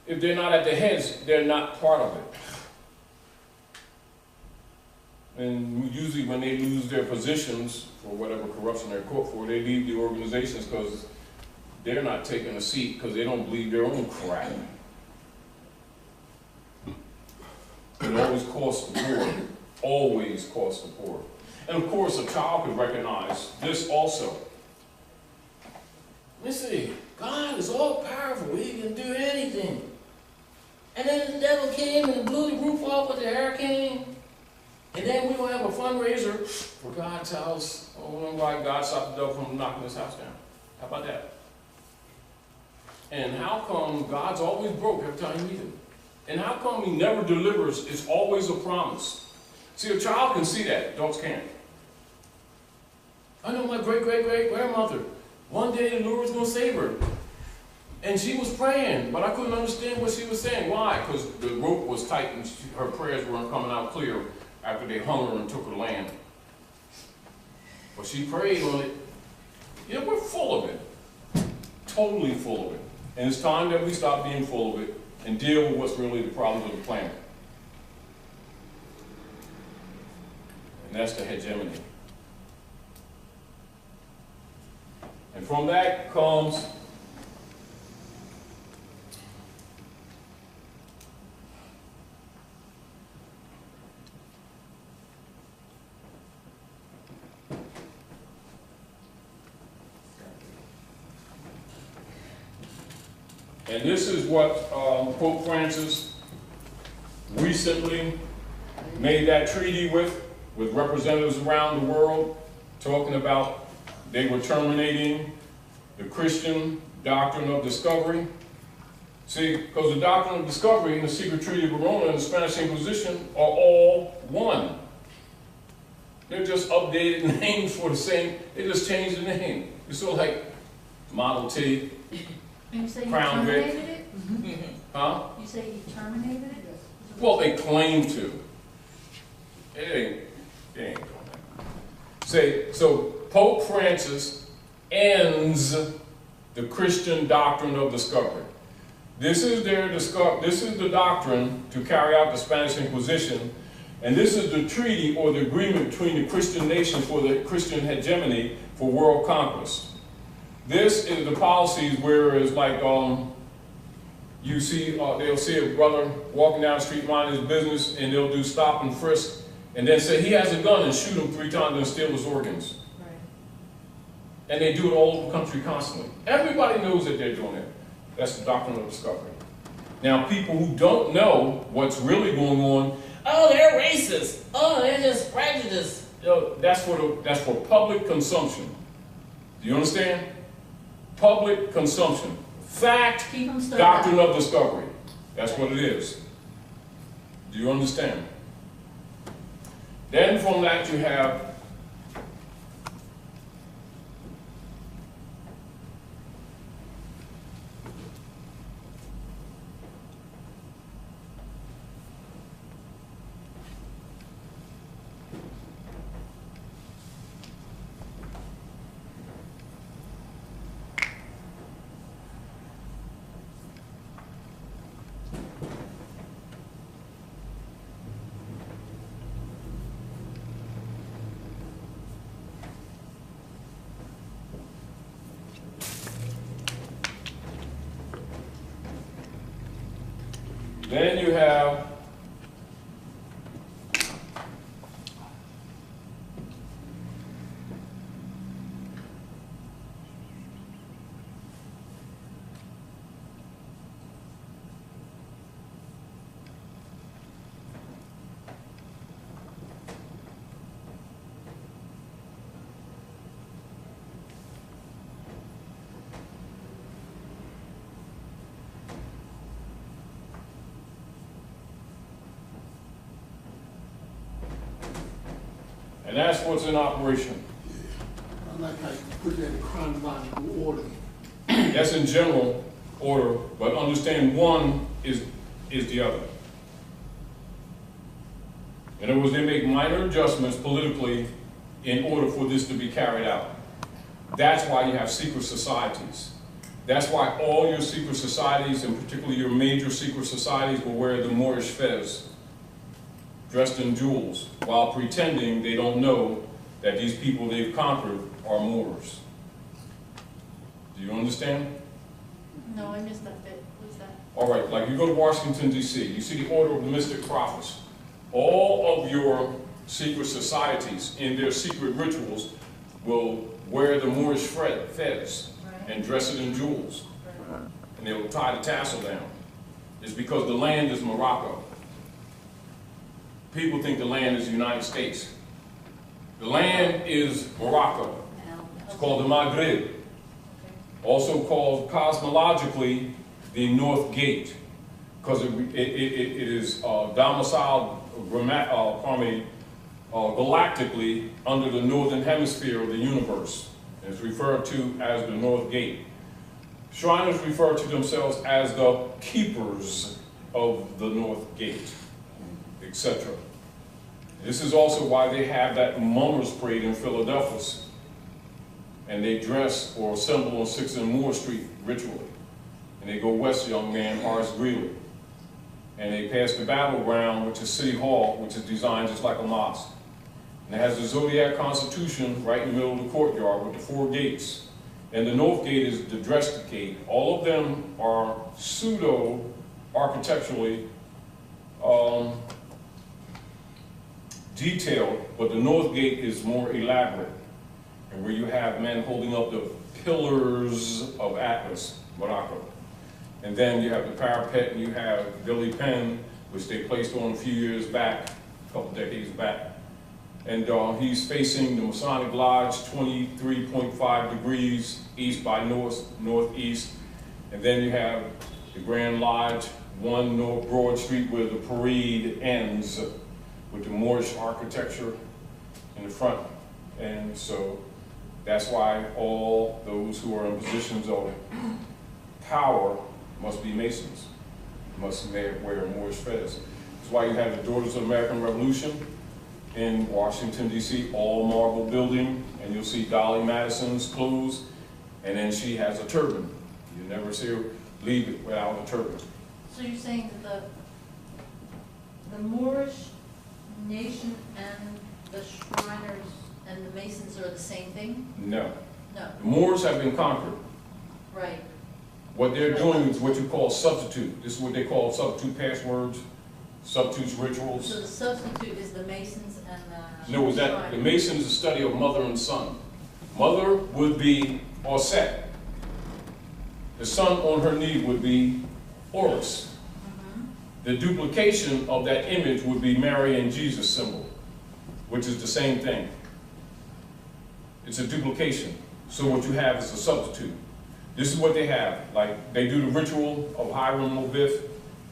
if they're not at the heads, they're not part of it. And usually when they lose their positions for whatever corruption they're caught for, they leave the organizations because they're not taking a seat because they don't believe their own crap. It always costs the poor. Always costs the poor. And of course, a child could recognize this also. You see, God is all powerful. He can do anything. And then the devil came and blew the roof off with the hurricane. And then we don't have a fundraiser for God's house. Oh, why God stopped the devil from knocking this house down. How about that? And how come God's always broke every time you need him? And how come he never delivers? It's always a promise. See, a child can see that. Adults can't. I know my great-great-great-grandmother. One day the Lord was going to save her. And she was praying, but I couldn't understand what she was saying. Why? Because the rope was tight and her prayers weren't coming out clear after they hung her and took her land. But she prayed on it. Yeah, we're full of it. Totally full of it. And it's time that we stop being full of it and deal with what's really the problems of the planet. And that's the hegemony. And from that comes and this is what Pope Francis recently made that treaty with representatives around the world, talking about they were terminating the Christian doctrine of discovery. See, because the doctrine of discovery and the secret treaty of Verona and the Spanish Inquisition are all one. They're just updated names for the same, they just changed the name. It's sort of like Model T. And you say you Crown Vic. terminated it? Huh? You say you terminated it? Well, they claim to. It ain't going to. Say, so Pope Francis ends the Christian doctrine of discovery. This is the doctrine to carry out the Spanish Inquisition, and this is the treaty or the agreement between the Christian nations for the Christian hegemony for world conquest. This is the policies where it's like you see, they'll see a brother walking down the street minding his business, and they'll do stop and frisk, and then say he has a gun and shoot him 3 times and steal his organs. Right. And they do it all over the country constantly. Everybody knows that they're doing it. That's the doctrine of discovery. Now, people who don't know what's really going on, oh, they're racist. Oh, they're just prejudiced. You know, that's for public consumption. Do you understand? Public consumption. Fact, Keep 'em stirred doctrine up. of discovery. That's what it is. Do you understand? Then from that you have Then you have and that's what's in operation. I like how you put that in chronological order. That's in general order, but understand one is the other. In other words, they make minor adjustments politically in order for this to be carried out. That's why you have secret societies. That's why all your secret societies, and particularly your major secret societies, will wear the Moorish fez, dressed in jewels, while pretending they don't know that these people they've conquered are Moors. Do you understand? No, I missed that bit. What's that? All right, like you go to Washington, D.C., you see the Order of the Mystic Prophets. All of your secret societies in their secret rituals will wear the Moorish fez and dress it in jewels. Right. And they'll tie the tassel down. It's because the land is Morocco. People think the land is the United States. The land is Morocco. Now, It's called the Maghreb. also called cosmologically the North Gate, because it is domiciled galactically under the northern hemisphere of the universe. It's referred to as the North Gate. Shriners refer to themselves as the keepers of the North Gate, etc. This is also why they have that mummers parade in Philadelphia, and they dress or assemble on 6th and Moore Street ritually. And they go west, young man, Horace Greeley. And they pass the battleground, which is City Hall, which is designed just like a mosque. And it has the Zodiac Constitution right in the middle of the courtyard with the 4 gates. And the North Gate is the dressed gate. All of them are pseudo-architecturally detailed, but the North Gate is more elaborate. And where you have men holding up the pillars of Atlas, Morocco. And then you have the parapet, and you have Billy Penn, which they placed on a few years back, a couple decades back. And he's facing the Masonic Lodge 23.5 degrees east by northeast. And then you have the Grand Lodge, 1 North Broad Street, where the parade ends with the Moorish architecture in the front. And so that's why all those who are in positions of power must be Masons, must wear Moorish feathers. That's why you have the Daughters of the American Revolution in Washington, D.C., all marble building, and you'll see Dolly Madison's clothes, and then she has a turban. You never see her leave it without a turban. So you're saying that the Moorish nation and the Shriners and the Masons are the same thing? No. No. The Moors have been conquered. Right. What they're doing is what you call substitute. This is what they call substitute passwords, substitute rituals. So the substitute is the Masons and the No, that the Mason is the study of mother and son. Mother would be Osset. The son on her knee would be Horus. The duplication of that image would be Mary and Jesus symbol, which is the same thing. It's a duplication. So what you have is a substitute. This is what they have. Like, they do the ritual of Hiram Obith.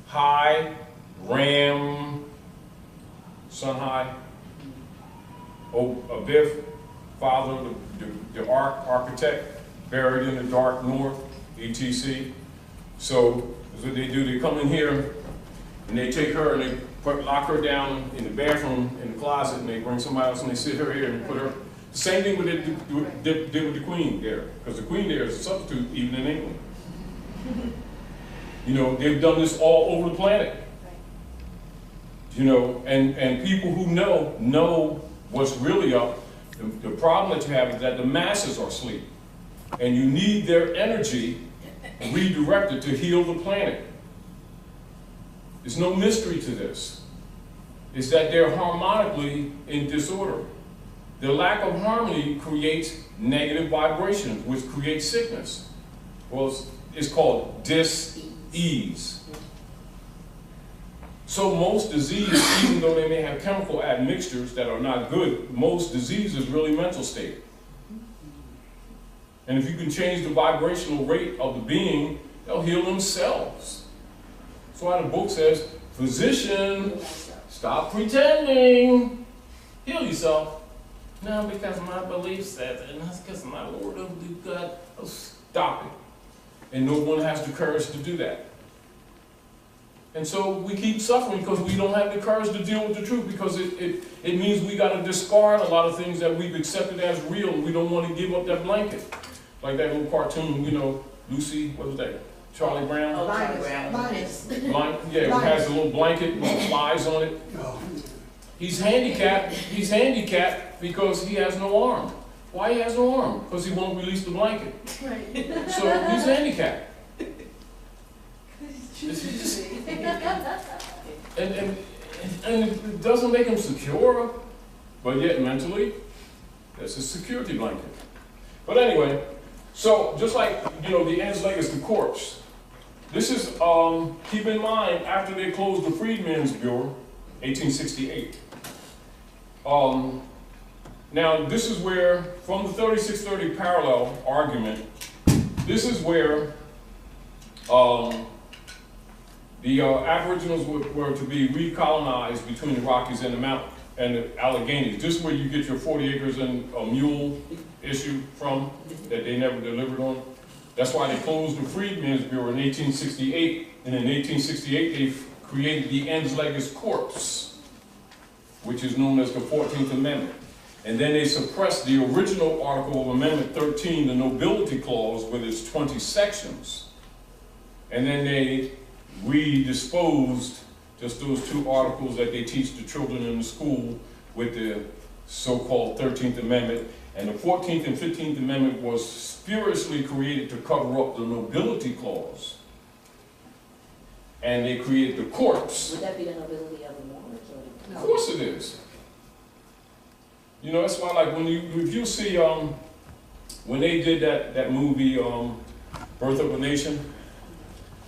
High, Ram, Sun High, Obith, father, the architect, buried in the dark north, etc. So that's what they do. They come in here, and they take her and they lock her down in the bathroom, in the closet, and they bring somebody else and they sit her here and put her. The same thing with did with the Queen there, because the Queen there is a substitute even in England. You know, they've done this all over the planet. You know, and people who know what's really up. The problem that you have is that the masses are asleep, and you need their energy redirected to heal the planet. There's no mystery to this. It's that they're harmonically in disorder. The lack of harmony creates negative vibrations, which creates sickness. Well, it's called dis-ease. So most disease, even though they may have chemical admixtures that are not good, most disease is really mental state. And if you can change the vibrational rate of the being, they'll heal themselves. That's why the book says, physician, stop pretending, heal yourself. No, because my belief says it, and that's because my Lord of God. Oh, stop it. And no one has the courage to do that. And so we keep suffering because we don't have the courage to deal with the truth, because it means we got to discard a lot of things that we've accepted as real, and we don't want to give up that blanket. Like that little cartoon, you know, Lucy, what was that? Charlie Brown? Oh, Linus. Yeah, it has a little blanket with flies on it. He's handicapped because he has no arm. Why he has no arm? Because he won't release the blanket. Right. So he's handicapped. And it doesn't make him secure, but yet mentally, that's a security blanket. But anyway, so just like, you know, the end's leg is the corpse. This is, keep in mind, after they closed the Freedmen's Bureau, 1868. Now, this is where, from the 3630 parallel argument, this is where the Aboriginals were to be recolonized between the Rockies and the Alleghenies. This is where you get your 40 acres and a mule issue from that they never delivered on. That's why they closed the Freedmen's Bureau in 1868, and in 1868 they created the Ens-Leges Corps, which is known as the 14th Amendment. And then they suppressed the original article of Amendment 13, the Nobility Clause, with its 20 sections. And then they redisposed just those 2 articles that they teach the children in the school with the so-called 13th Amendment. And the 14th and 15th Amendment was spuriously created to cover up the Nobility Clause. And they created the courts. Would that be the nobility of the Moors? Of course it is. You know, that's why, like, if you see, when they did that movie, Birth of a Nation,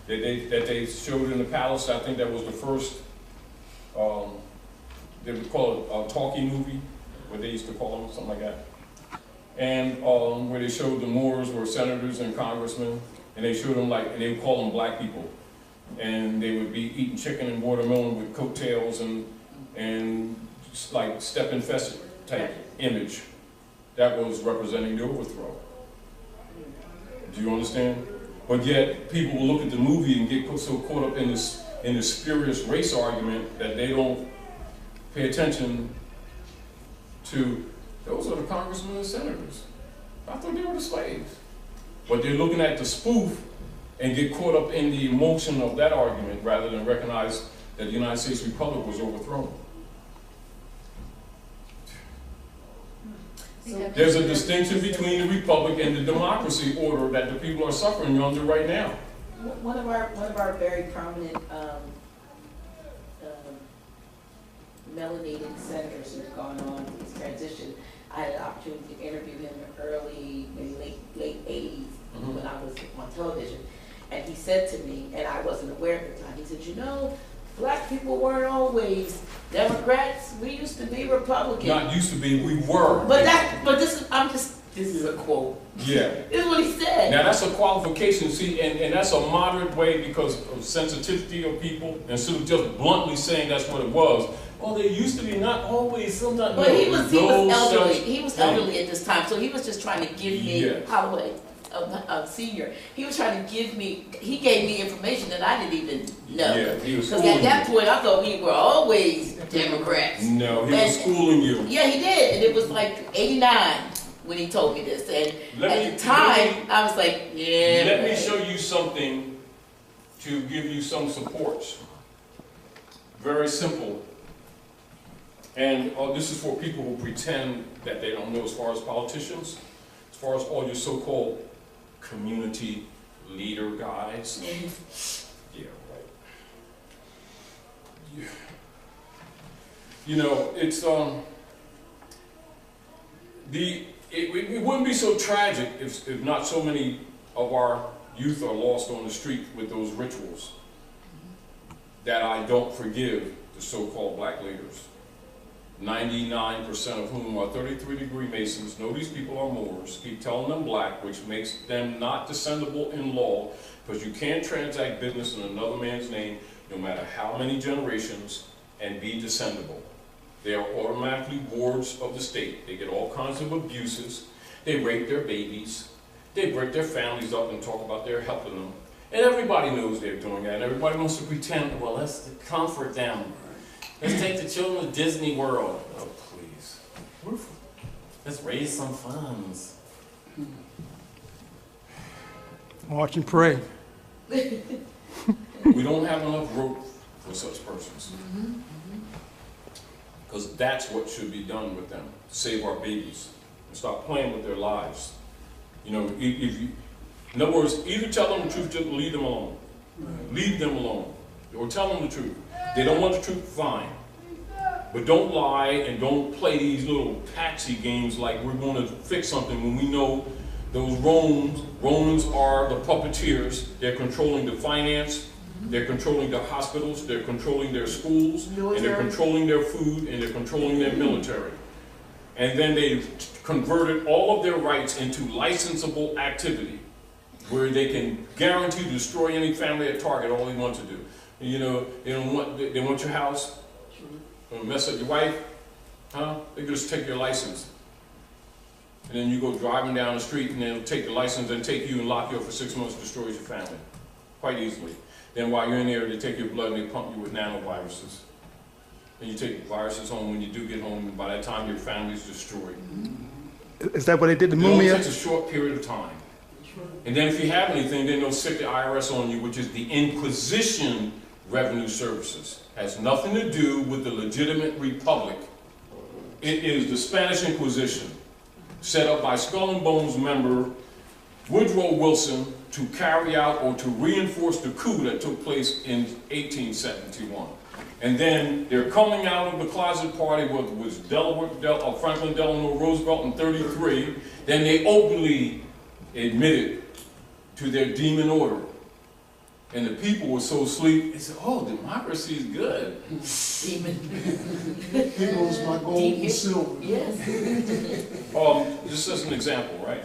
that they showed in the palace, I think that was the first, they would call it a talkie movie, what they used to call them, something like that. And where they showed the Moors were senators and congressmen, and they showed them and they would call them black people. And they would be eating chicken and watermelon with coattails and like step-infested type image. That was representing the overthrow. Do you understand? But yet people will look at the movie and get so caught up in this spurious race argument that they don't pay attention to those are the congressmen and senators. I thought they were the slaves. But they're looking at the spoof and get caught up in the emotion of that argument rather than recognize that the United States Republic was overthrown. There's a distinction between the republic and the democracy order that the people are suffering under right now. One of our very prominent melanated senators who's gone on his transition, I had an opportunity to interview him early, maybe late 80s when I was on television. And he said to me, and I wasn't aware at the time, he said, you know, black people weren't always Democrats. We used to be Republicans. Not used to be, we were. But this is a quote. Yeah. This is what he said. Now that's a qualification, see, and that's a moderate way because of sensitivity of people, instead of just bluntly saying that's what it was. Oh, they used to be not always, sometimes. But he was elderly. He was thing. elderly at this time, so he was just trying to give me, Yes. Holloway, a senior. He was trying to give me, he gave me information that I didn't even know. Yeah, he was Because schooling at that you. point, I thought we were always Democrats. No, he was schooling you. Yeah, he did, and it was like 89 when he told me this. And at the time, I was like, yeah. Let me show you something to give you some supports. Very simple. And this is for people who pretend that they don't know as far as politicians, as far as all your so-called community leader guys. Yeah, right. Yeah. You know, it's it wouldn't be so tragic if not so many of our youth are lost on the street with those rituals that I don't forgive the so-called black leaders. 99% of whom are 33-degree Masons, know these people are Moors, keep telling them black, which makes them not descendable in law, because you can't transact business in another man's name, no matter how many generations, and be descendable. They are automatically wards of the state. They get all kinds of abuses. They rape their babies. They break their families up and talk about they're helping them. And everybody knows they're doing that, and everybody wants to pretend, well, let's comfort them. Let's take the children to Disney World. Oh, please. Let's raise some funds. Watch and pray. We don't have enough rope for such persons. Because that's what should be done with them, to save our babies and stop playing with their lives. You know, if you, in other words, either tell them the truth, just leave them alone. Leave them alone. Or tell them the truth. They don't want the truth, fine. But don't lie and don't play these little taxi games like we're going to fix something when we know those Romans are the puppeteers. They're controlling the finance, they're controlling the hospitals, they're controlling their schools, and they're controlling their food, and they're controlling their military. And then they converted all of their rights into licensable activity. where they can guarantee to destroy any family at target, all they want to do. You know, they want your house, they want to mess up your wife, huh? They just take your license. And then you go driving down the street and they'll take the license and take you and lock you up for 6 months, destroys your family, quite easily. Then while you're in there, they take your blood and they pump you with nanoviruses. And you take the viruses home when you do get home, and by that time your family's destroyed. Is that what they did to It only Mumia? takes a short period of time. And then if you have anything, then they'll stick the IRS on you, which is the Inquisition Revenue Services. Has nothing to do with the legitimate republic. It is the Spanish Inquisition, set up by Skull and Bones member Woodrow Wilson to carry out or to reinforce the coup that took place in 1871. And then they're coming out of the closet party with Franklin Delano Roosevelt in 33. Then they openly admitted to their demon order. And the people were so asleep, they said, oh, democracy is good. Demon. Here goes my gold and silver. Yes. Just as an example, right?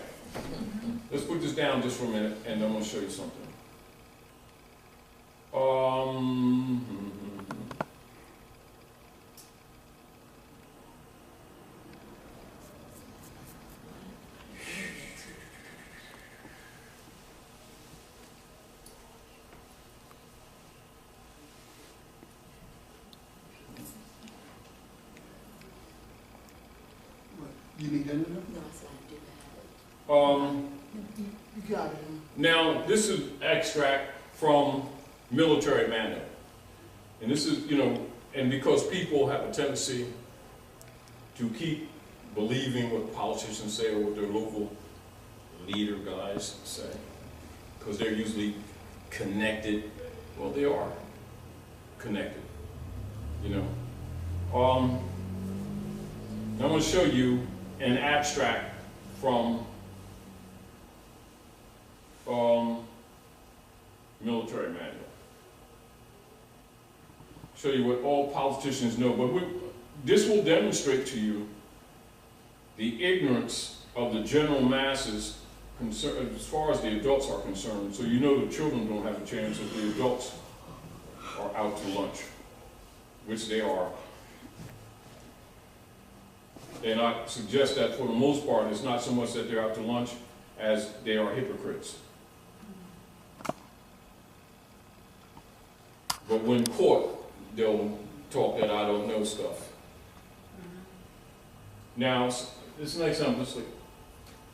Let's put this down just for a minute, and I'm going to show you something. You need that in there? No, it's like do You got it. Now, this is extract from military manual. And this is, you know, and because people have a tendency to keep believing what politicians say or what their local leader guys say, because they're usually connected. Well, they are connected, you know. I'm going to show you an abstract from military manual. Show you what all politicians know, but this will demonstrate to you the ignorance of the general masses as far as the adults are concerned. So you know the children don't have a chance if the adults are out to lunch, which they are. And I suggest that for the most part, it's not so much that they're out to lunch as they are hypocrites. But when caught, they'll talk that I don't know stuff. Now, this next time, just like,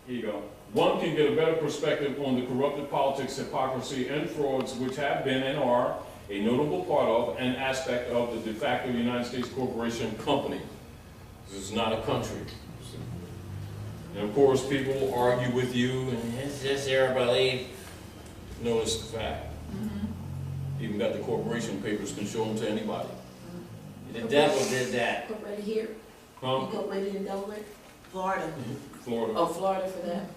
here you go. One can get a better perspective on the corrupted politics, hypocrisy, and frauds which have been and are a notable part of and aspect of the de facto United States corporation company. This is not a country. And of course, people argue with you, and it's just their belief. No, it's the fact. Even got the corporation papers, can show them to anybody. The devil did that. Incorporated here? Huh? Incorporated in Delaware? Florida. Florida. Oh, Florida for that.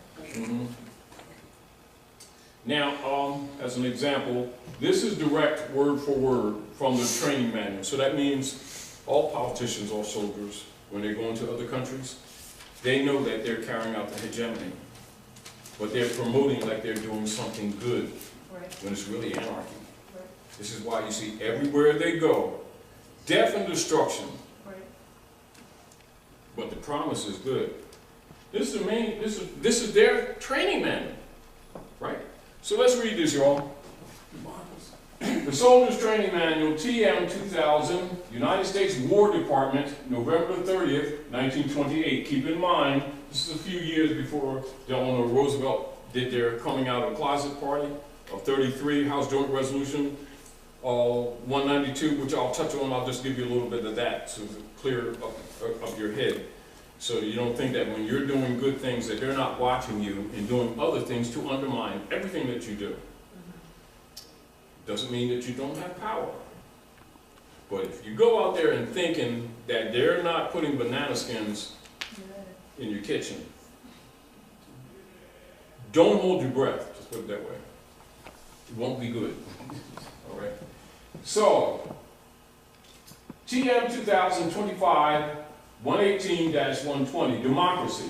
Now, as an example, this is direct word for word from the training manual. So that means all politicians, all soldiers, when they go into other countries, they know that they're carrying out the hegemony. But they're promoting like they're doing something good, when it's really anarchy. This is why you see everywhere they go, death and destruction. But the promise is good. This is their training manual, right? So let's read this, y'all. The Soldiers Training Manual, TM 2000, United States War Department, November 30th, 1928. Keep in mind, this is a few years before Delano Roosevelt did their coming out of the closet party of 33, House Joint Resolution 192, which I'll touch on. I'll just give you a little bit of that so it's clear up your head. So you don't think that when you're doing good things that they're not watching you and doing other things to undermine everything that you do. Doesn't mean that you don't have power. But if you go out there and thinking that they're not putting banana skins in your kitchen, don't hold your breath, just put it that way. It won't be good. All right. So, TM 2025, 118-120, democracy.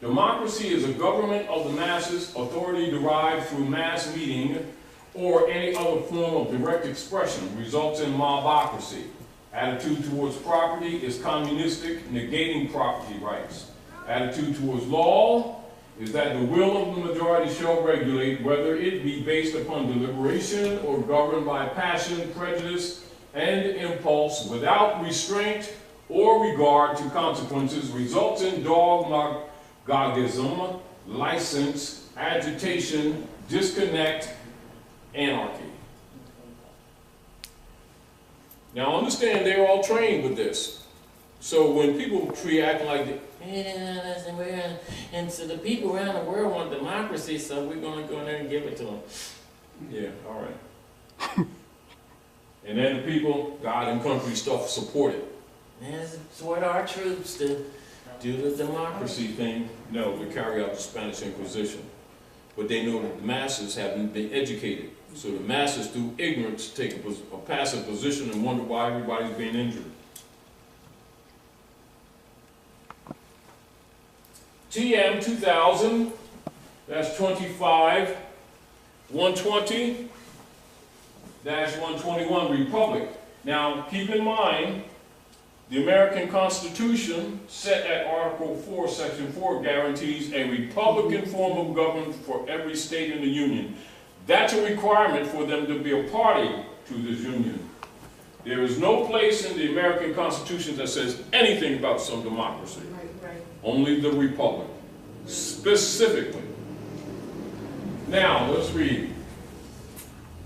Democracy is a government of the masses, authority derived through mass meeting or any other form of direct expression, results in mobocracy. Attitude towards property is communistic, negating property rights. Attitude towards law is that the will of the majority shall regulate, whether it be based upon deliberation or governed by passion, prejudice, and impulse, without restraint or regard to consequences, results in dogmatism, license, agitation, disconnect, anarchy. Now understand, they're all trained with this. So when people react like that, and so the people around the world want democracy, so we're going to go in there and give it to them. Yeah, all right. And then the people, God and country stuff, support it. And support our troops to do the democracy thing. No, to carry out the Spanish Inquisition. But they know that the masses haven't been educated. So the masses, through ignorance, take a passive position and wonder why everybody's being injured. TM 2000-25 120-121 Republic. Now keep in mind, the American Constitution, set at Article 4, Section 4, guarantees a Republican form of government for every state in the Union. That's a requirement for them to be a party to this Union. There is no place in the American Constitution that says anything about some democracy. Right. Only the Republic, specifically. Now, let's read.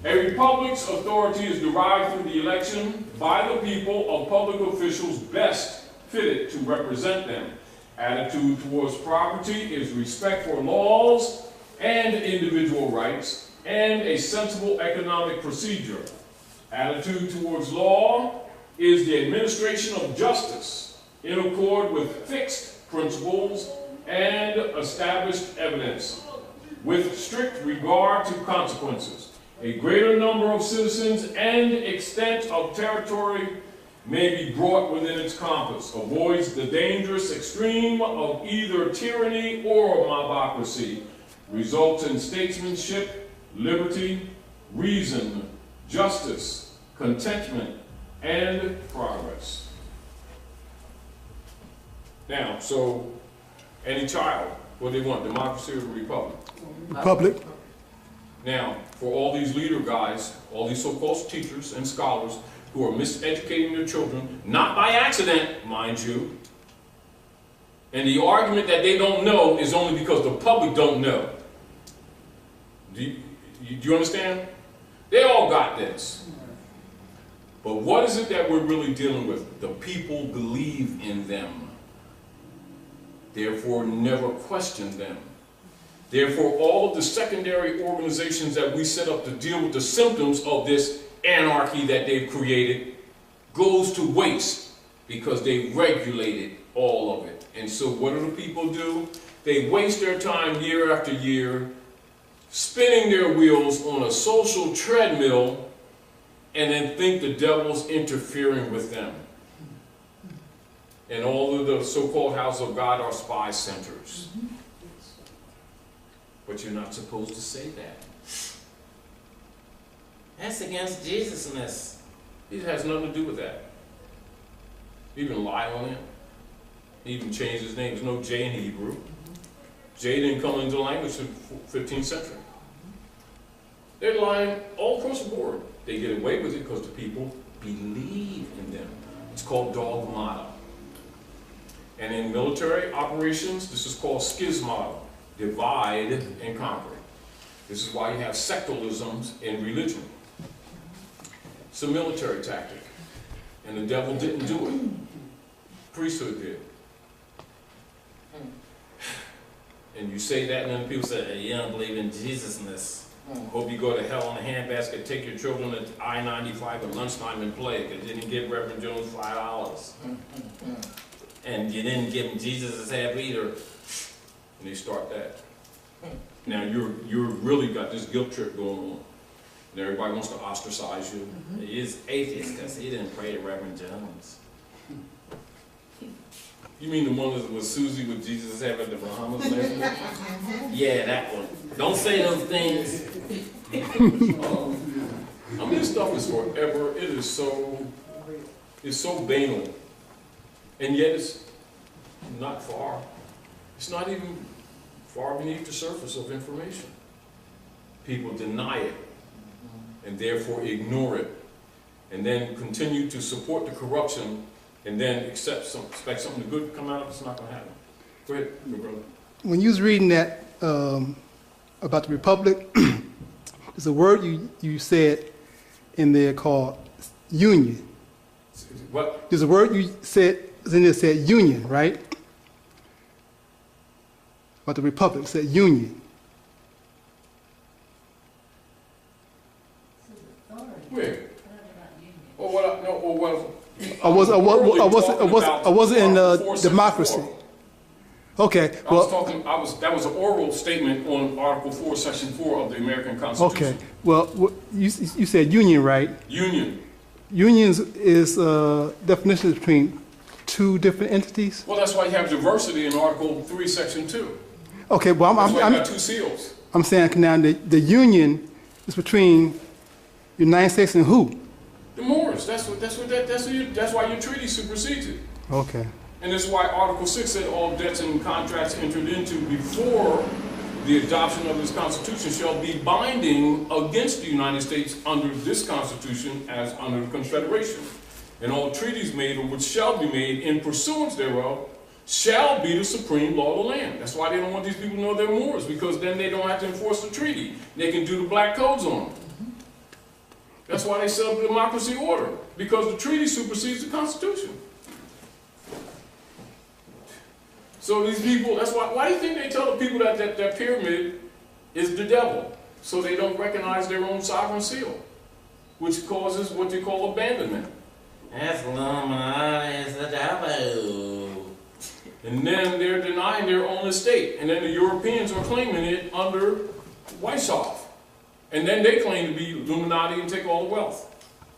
A republic's authority is derived through the election by the people of public officials best fitted to represent them. Attitude towards property is respect for laws and individual rights and a sensible economic procedure. Attitude towards law is the administration of justice in accord with fixed principles and established evidence, with strict regard to consequences. A greater number of citizens and extent of territory may be brought within its compass, avoids the dangerous extreme of either tyranny or mobocracy, results in statesmanship, liberty, reason, justice, contentment, and progress. Now, so any child, what do they want, democracy or republic? Republic. Now, for all these leader guys, all these so-called teachers and scholars who are miseducating their children, not by accident, mind you, and the argument that they don't know is only because the public don't know. Do you understand? They all got this. But what is it that we're really dealing with? The people believe in them. Therefore, never question them. Therefore, all of the secondary organizations that we set up to deal with the symptoms of this anarchy that they've created goes to waste because they regulated all of it. And so what do the people do? They waste their time year after year spinning their wheels on a social treadmill and then think the devil's interfering with them. And all of the so-called house of God are spy centers. But you're not supposed to say that. That's against Jesusness. It has nothing to do with that. You even lie on him. He even changed his name. There's no J in Hebrew. J didn't come into the language in the 15th century. They're lying all across the board. They get away with it because the people believe in them. It's called dogmata. And in military operations, this is called schismata. Divide and conquer. This is why you have sectalisms in religion. It's a military tactic. And the devil didn't do it. Priesthood did. And you say that and then people say, hey, you don't believe in Jesusness. Hope you go to hell in a handbasket, take your children at I-95 at lunchtime and play, because you didn't give Reverend Jones $5. And you didn't give him Jesus as half either. And they start that. Now you're really got this guilt trip going on. And everybody wants to ostracize you. He is atheist because he didn't pray to Reverend Jones. You mean the one that was Susie with Jesus having at the Bahamas last week? Yeah, that one. Don't say those things. I mean, this stuff is forever. It is so, it's so banal. And yet it's not far. It's not even far beneath the surface of information. People deny it and therefore ignore it, and then continue to support the corruption, and then expect something good to come out of it. It's not going to happen. Go ahead, your brother. When you was reading that about the Republic, there's a word you said in there called union. What? There's a word you said in there said union, right? About the Republic, it said union. Where? Or what? No. Or what? I wasn't in democracy. Okay. Well, that was an oral statement on Article 4, Section 4 of the American Constitution. okay. Well, you said union, right? Union. Unions is definition between two different entities. Well, that's why you have diversity in Article 3, Section 2. Okay. Well, That's why you got two seals. I'm saying now the union is between the United States and who? The Moors. That's why your treaty supersedes it. Okay. And that's why Article 6 said all debts and contracts entered into before the adoption of this Constitution shall be binding against the United States under this Constitution as under the Confederation. And all treaties made or which shall be made in pursuance thereof shall be the supreme law of the land. That's why they don't want these people to know they're Moors, because then they don't have to enforce the treaty. They can do the black codes on them. That's why they set up the democracy order, because the treaty supersedes the Constitution. So these people, that's why do you think they tell the people that that pyramid is the devil? So they don't recognize their own sovereign seal, which causes what they call abandonment. That's Illuminati, it's the devil. And then they're denying their own estate. And then the Europeans are claiming it under Weishaupt. And then they claim to be Illuminati and take all the wealth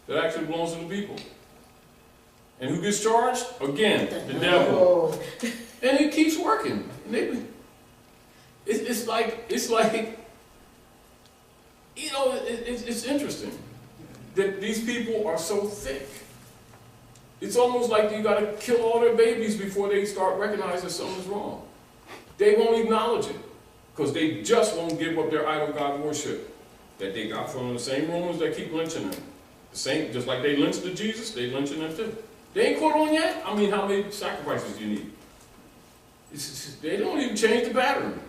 that actually belongs to the people. And who gets charged? Again, the devil. And it keeps working. And it's like, you know, it's interesting that these people are so thick. It's almost like you got to kill all their babies before they start recognizing something's wrong. They won't acknowledge it because they just won't give up their idol god worship that they got from the same Romans that keep lynching them. The same, just like they lynched the Jesus, they lynching them too. They ain't caught on yet. I mean, how many sacrifices do you need? They don't even change the pattern.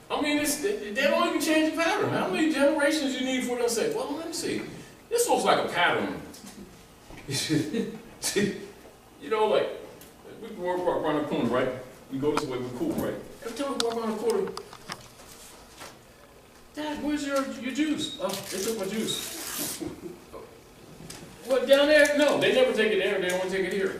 I mean, they don't even change the pattern. How many generations you need for them to say, well, let me see. This looks like a pattern. You know, like, we can walk around the corner, right? We go this way, we're cool, right? Every time we walk around the corner, Dad, where's your juice? Oh, they took my juice. What, down there? No, they never take it there. They only take it here.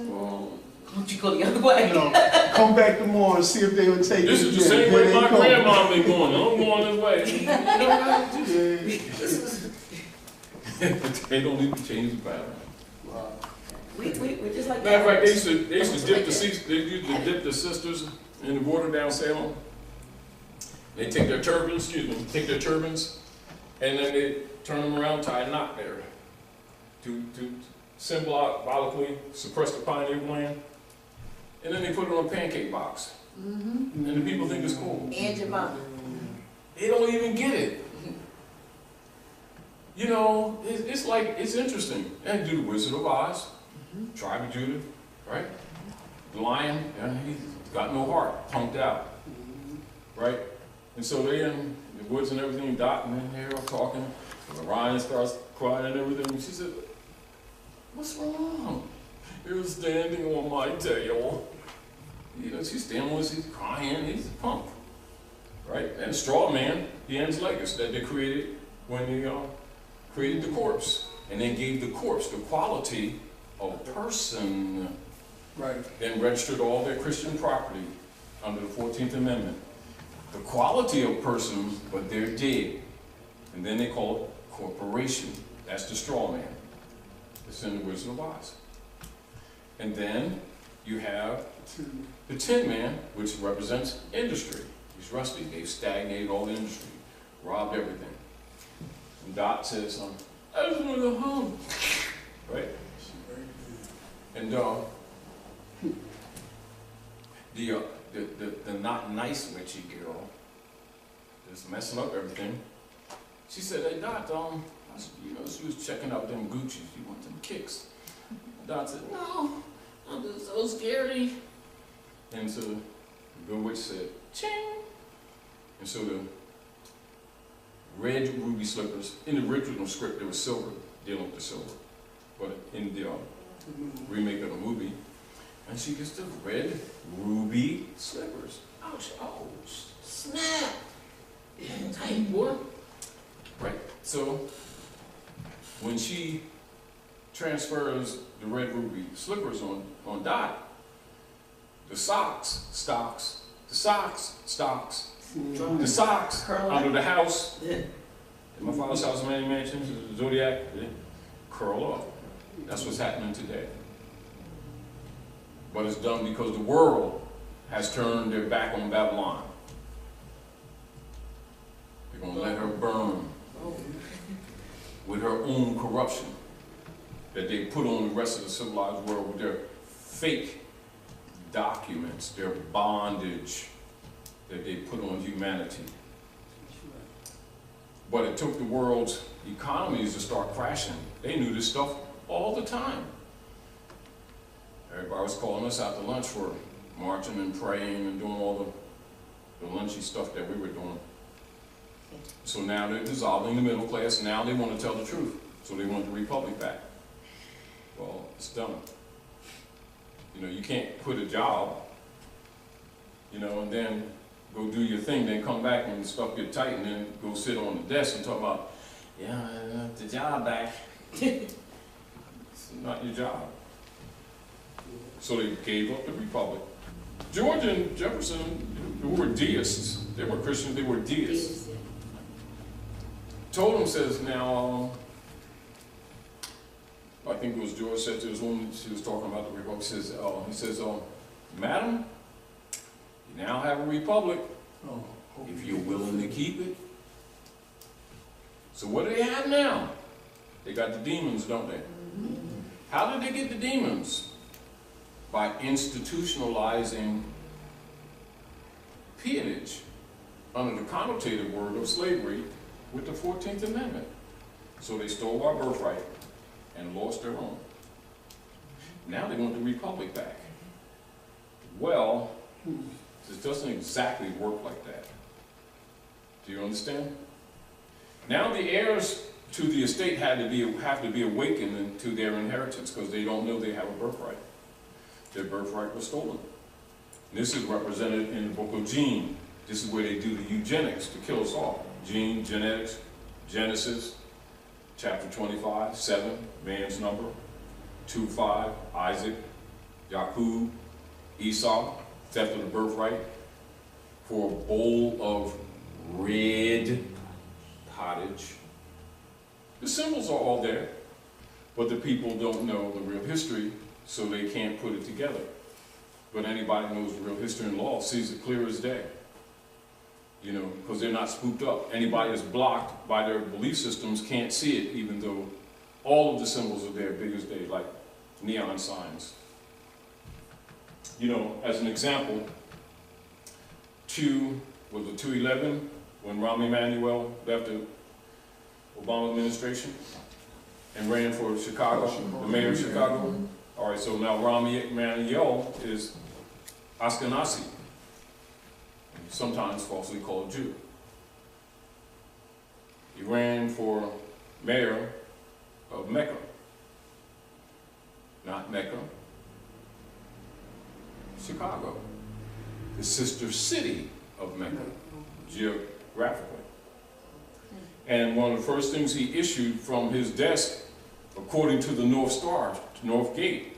Well, Don't you go the other way? You know, come back tomorrow and see if they would take it. this is the again. same Here way they my come. grandma been going. I'm going this way. They don't even change the pattern. Wow. We're just like Matter of fact, that. they used to dip the sisters in the water down Salem. They take their turbans, and then they turn them around, tie a knot there to symbolically suppress the pineal gland. And then they put it on a pancake box. And the people think it's cool. And your mom. They don't even get it. You know, it's like, it's interesting. And do the Wizard of Oz, Tribe of Judah, right? The lion, he's got no heart, pumped out, right? And so they're in the woods and everything, Dot and then they're all talking. And Ryan starts crying and everything. And she said, what's wrong? You're standing on my tail. You know, she's standing with, she's crying, he's pumped, right? And the straw man, he ends legacy that they created when they created the corpse. And they gave the corpse the quality of a person. Right. Then registered all their Christian property under the 14th Amendment. The quality of persons, but they're dead. And then they call it corporation. That's the straw man. It's in the Wizard of Oz. And then you have the Tin Man, which represents industry. He's rusty. They've stagnated all the industry, robbed everything. And Dot says, I just want to go home. Right? And the not nice witchy girl that's messing up everything. She said, hey Dot, she was checking out them Gucci's. You want them kicks? And Dot said, no, I'm just so scary. And so the good witch said, ching. And so the red ruby slippers, in the original script there was silver, dealing with the silver. But in the remake of the movie, and she gets the red ruby slippers. Ouch, oh, snap. Tight, boy. Right, so when she transfers the red ruby slippers on Dot, the socks under the house, in my father's house, many mansions, Zodiac, curl up. That's what's happening today. But it's done because the world has turned their back on Babylon. They're going to let her burn with her own corruption that they put on the rest of the civilized world with their fake documents, their bondage that they put on humanity. But it took the world's economies to start crashing. They knew this stuff all the time. Everybody was calling us out to lunch for marching and praying and doing all the lunchy stuff that we were doing. So now they're dissolving the middle class, and now they want to tell the truth. So they want the republic back. Well, it's done. You can't quit a job, and then go do your thing, then come back and stuff get tight, and then go sit on the desk and talk about, yeah, I want the job back. It's not your job. So they gave up the republic. George and Jefferson, who were deists, they were Christians, they were deists. Told him, says, now, I think it was George said to this woman, she was talking about the republic, he says, madam, you now have a republic, if you're willing to keep it. So what do they have now? They got the demons, don't they? How did they get the demons? By institutionalizing peonage under the connotative word of slavery with the 14th Amendment. So they stole our birthright and lost their own. Now they want the republic back. Well, this doesn't exactly work like that. Do you understand? Now the heirs to the estate have to be awakened to their inheritance because they don't know they have a birthright. Their birthright was stolen. This is represented in the book of Gene. This is where they do the eugenics to kill us all. Gene, genetics, Genesis, chapter 25, 7, man's number, 2:5, Isaac, Jacob, Esau, theft of the birthright, for a bowl of red pottage. The symbols are all there, but the people don't know the real history, so they can't put it together. But anybody who knows the real history and law sees it clear as day. Because they're not spooked up. Anybody that's blocked by their belief systems can't see it, even though all of the symbols are there big as day, like neon signs. As an example, 2/11, when Rahm Emanuel left the Obama administration and ran for Chicago, the mayor of Chicago. All right, so now Rahm Emanuel is Ashkenazi, sometimes falsely called Jew. He ran for mayor of Mecca, not Mecca, Chicago, the sister city of Mecca, geographically. And one of the first things he issued from his desk, according to the North Star, North Gate,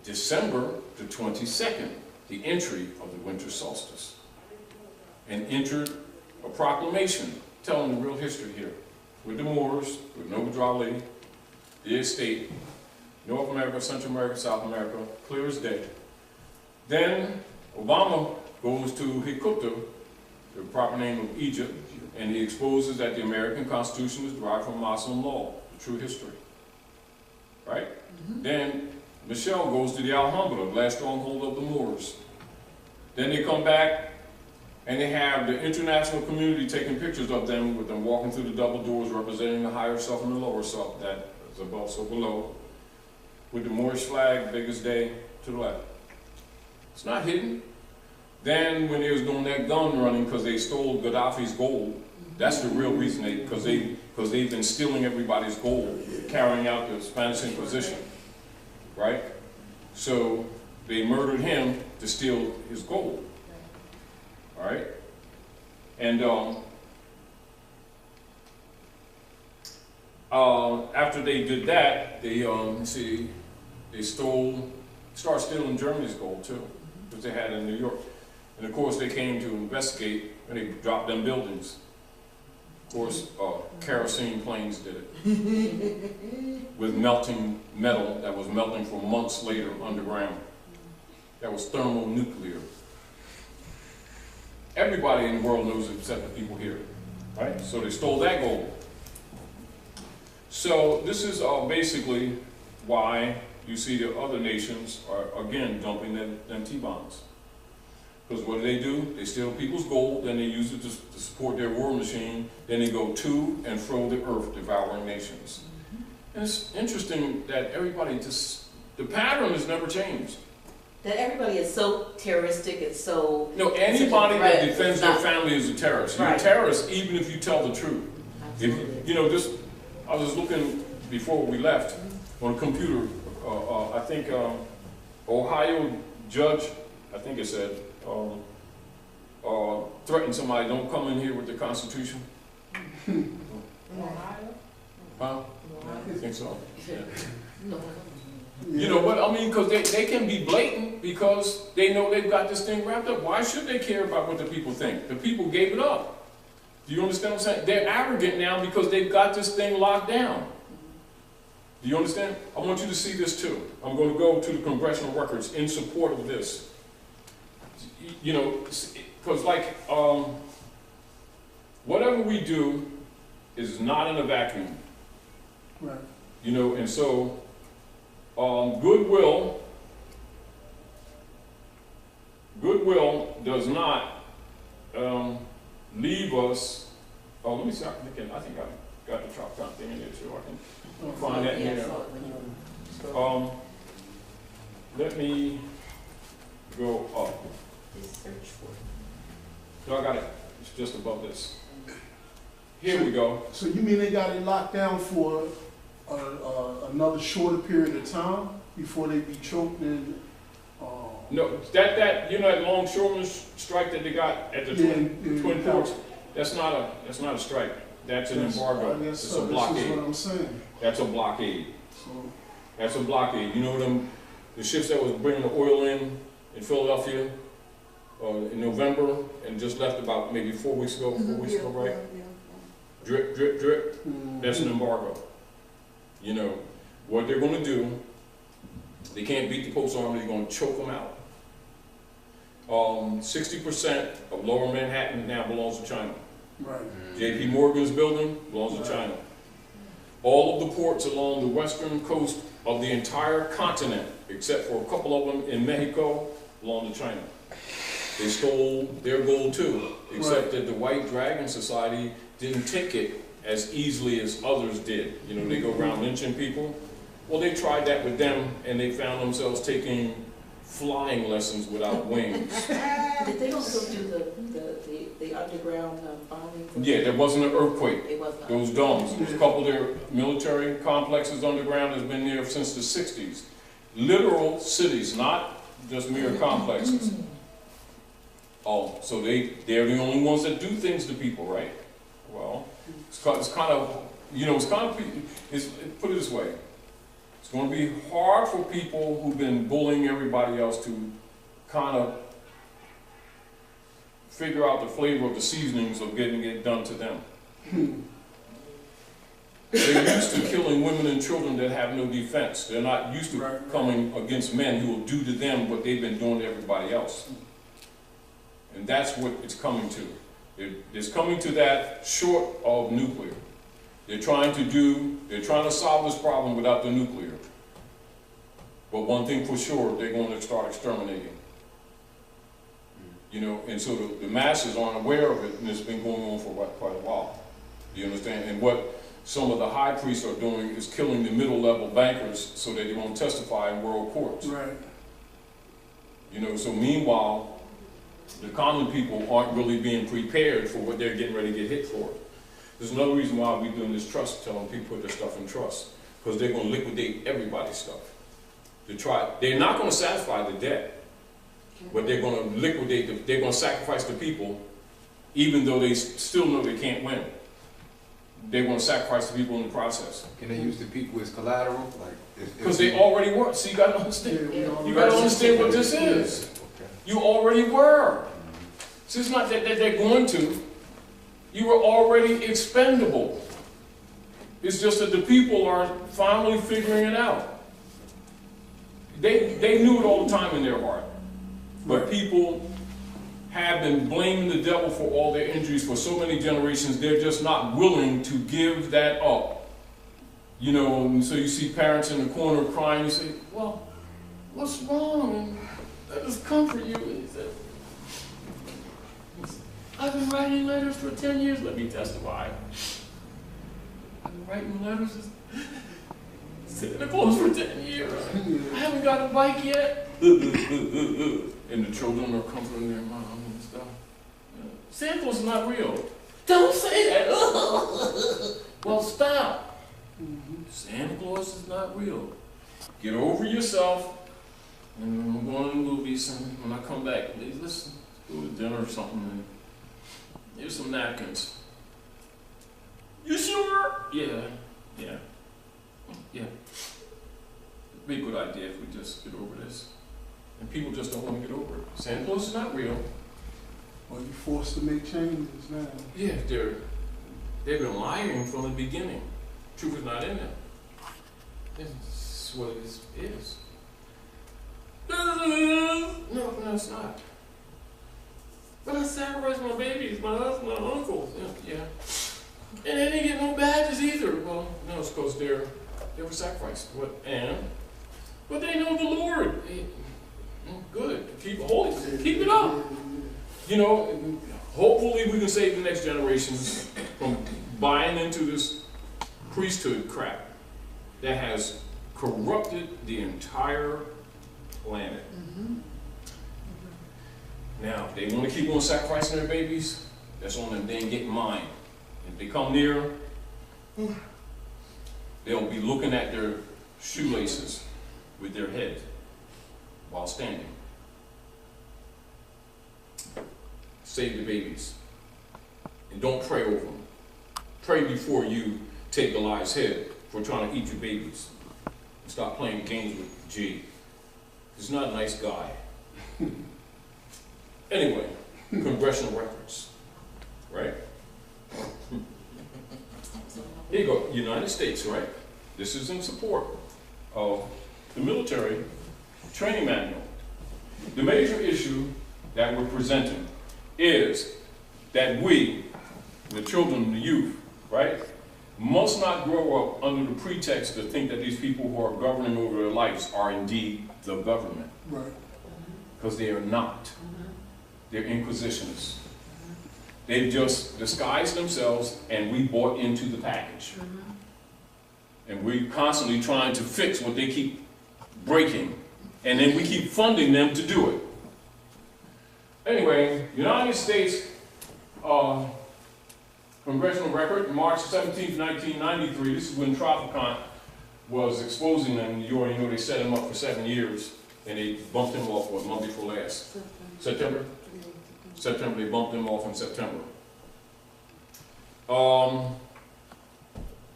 December the 22nd, the entry of the winter solstice, and entered a proclamation telling the real history here. with the Moors, with Noble Ali, the estate, North America, Central America, South America, clear as day. Then Obama goes to Hikuta, the proper name of Egypt, and he exposes that the American Constitution is derived from Muslim law, the true history. Right? Then Michelle goes to the Alhambra, the last stronghold of the Moors. Then they come back and they have the international community taking pictures of them with them walking through the double doors representing the higher self and the lower self, that is above, so below, with the Moorish flag, biggest day, to the left. It's not hidden. Then when they was doing that gun running because they stole Gaddafi's gold, that's the real reason because they've been stealing everybody's gold, carrying out the Spanish Inquisition, right? So they murdered him to steal his gold, all right? And after they did that, they started stealing Germany's gold too, which they had in New York. And of course, they came to investigate, and they dropped them buildings. Of course, kerosene planes did it with melting metal that was melting for months later underground. That was thermonuclear. Everybody in the world knows it except the people here, right? So they stole that gold. So this is basically why you see the other nations are again dumping them T-bonds. Because what do? They steal people's gold, then they use it to support their war machine, then they go to and fro the earth, devouring nations. And it's interesting that everybody the pattern has never changed. That everybody is so terroristic and so... No, anybody that defends their family is a terrorist. You're a terrorist even if you tell the truth. If, I was looking before we left on a computer, I think Ohio judge, I think it said, threatened somebody, don't come in here with the Constitution. Huh? I think so. Yeah. You know what I mean? Because they can be blatant because they know they've got this thing wrapped up. Why should they care about what the people think? The people gave it up. Do you understand what I'm saying? They're arrogant now because they've got this thing locked down. Do you understand? I want you to see this too. I'm going to go to the congressional records in support of this. You know, because like whatever we do is not in a vacuum. Right. You know, and so goodwill does not leave us. Oh, let me see. I think I got the drop down thing in there too. I can find that in there. Let me go up. Search for it. No, I got it. It's just above this. Here we go. So you mean they got it locked down for another shorter period of time before they be choked and... No, that longshoreman strike that they got at the Twin Ports, that's not a strike. That's an embargo. It's a blockade. That's what I'm saying. That's a blockade. So, that's a blockade. You know the ships that was bringing the oil in Philadelphia in November and just left about maybe 4 weeks ago, right? Drip, drip, drip. That's an embargo. You know, what they're going to do, they can't beat the Post Army, they're going to choke them out. 60% of Lower Manhattan now belongs to China. right. J.P. Morgan's building belongs to China. All of the ports along the western coast of the entire continent, except for a couple of them in Mexico, belong to China. They stole their gold too, except that the White Dragon Society didn't take it as easily as others did. You know, they go around lynching people. Well, they tried that with them, and they found themselves taking flying lessons without wings. Did they also do the underground bombings? Yeah, there wasn't an earthquake. It was not. Those domes. There was a couple of their military complexes underground that's been there since the 60s. Literal cities, not just mere complexes. Oh, so they're the only ones that do things to people, right? Well, it's kind of, put it this way. It's going to be hard for people who've been bullying everybody else to kind of figure out the flavor of the seasonings of getting it done to them. They're used to killing women and children that have no defense. They're not used to Right. coming against men who will do to them what they've been doing to everybody else. And that's what it's coming to. It's coming to that short of nuclear. They're trying to solve this problem without the nuclear. But one thing for sure, they're going to start exterminating. You know, and so the masses aren't aware of it, and it's been going on for quite a while. Do you understand? And what some of the high priests are doing is killing the middle level bankers so that they won't testify in world courts. Right. You know, so meanwhile, the common people aren't really being prepared for what they're getting ready to get hit for. There's another reason why we're doing this trust, telling people put their stuff in trust, because they're going to liquidate everybody's stuff. They're not going to satisfy the debt, but they're going to liquidate, they're going to sacrifice the people, even though they still know they can't win. They want to sacrifice the people in the process. Can they use the people as collateral? Like, Because they already were. See, you got to understand. Yeah, You got to understand what this is. Okay. You already were. So it's not that they're going to. You were already expendable. It's just that the people are finally figuring it out. They knew it all the time in their heart. But people have been blaming the devil for all their injuries for so many generations, they're just not willing to give that up. You know, and so you see parents in the corner crying, you say, well, what's wrong? And let us comfort you. And he said, I've been writing letters for 10 years, let me testify. I've been writing letters Santa Claus for 10 years. I haven't got a bike yet. And the children are comforting their mom and stuff. Santa Claus is not real. Don't say that. Well, stop. Santa Claus is not real. Get over yourself. And I'm going to the movies, and when I come back, please listen, go to dinner or something. And here's some napkins. You sure? Yeah. It'd be a good idea if we just get over this. And people just don't want to get over it. Santa Claus is not real. Well, you're forced to make changes now. Yeah, they've been lying from the beginning. Truth is not in them. This is what it is. No, it's not. But I sacrificed my babies, my husband, my uncles. Yeah. And they didn't get no badges either. Well, no, it's because they were sacrificed. But they know the Lord. Good. Keep it up. You know, hopefully we can save the next generations from buying into this priesthood crap that has corrupted the entire planet. Now, if they want to keep on sacrificing their babies, that's on them. They ain't getting mine. If they come near, they'll be looking at their shoelaces with their head while standing. Save the babies. And don't pray over them. Pray before you take Goliath's head for trying to eat your babies. And stop playing games with G. He's not a nice guy. Anyway, congressional records, right? Here you go, United States, right? This is in support of the military training manual. The major issue that we're presenting is that we, the children, the youth, right, must not grow up under the pretext to think that these people who are governing over their lives are indeed the government. Right. Because they are not. They're inquisitionists. They've just disguised themselves, and we bought into the package. And we're constantly trying to fix what they keep breaking, and then we keep funding them to do it. Anyway, United States Congressional Record, March 17, 1993. This is when Tropicant was exposing them. You already know they set him up for 7 years, and they bumped him off, what, month before last? September? September, they bumped him off in September.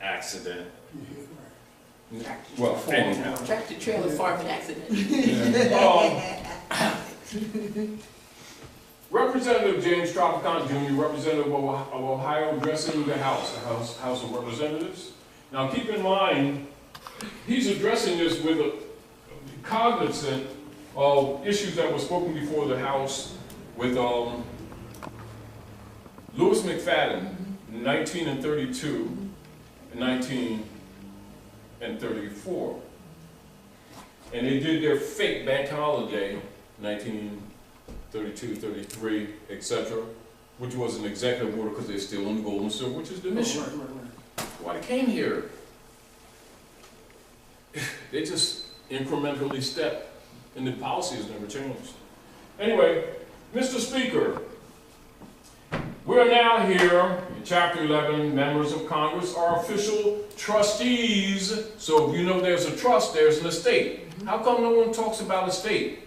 Accident. Well, anyhow. Tractor trailer farming accident. Representative James Tropicant Jr., representative of Ohio, addressing the House of Representatives. Now keep in mind, he's addressing this with a cognizant of issues that were spoken before the House with Louis McFadden, 1932, 1934. And they did their fake bank holiday, 1932, 33, etc., which was an executive order because they're still in the gold and silver, which is the mission. Why they came here? They just incrementally stepped, and the policy has never changed. Anyway, Mr. Speaker, we're now here in Chapter 11. Members of Congress are official trustees. So if you know there's a trust, there's an estate. How come no one talks about estate?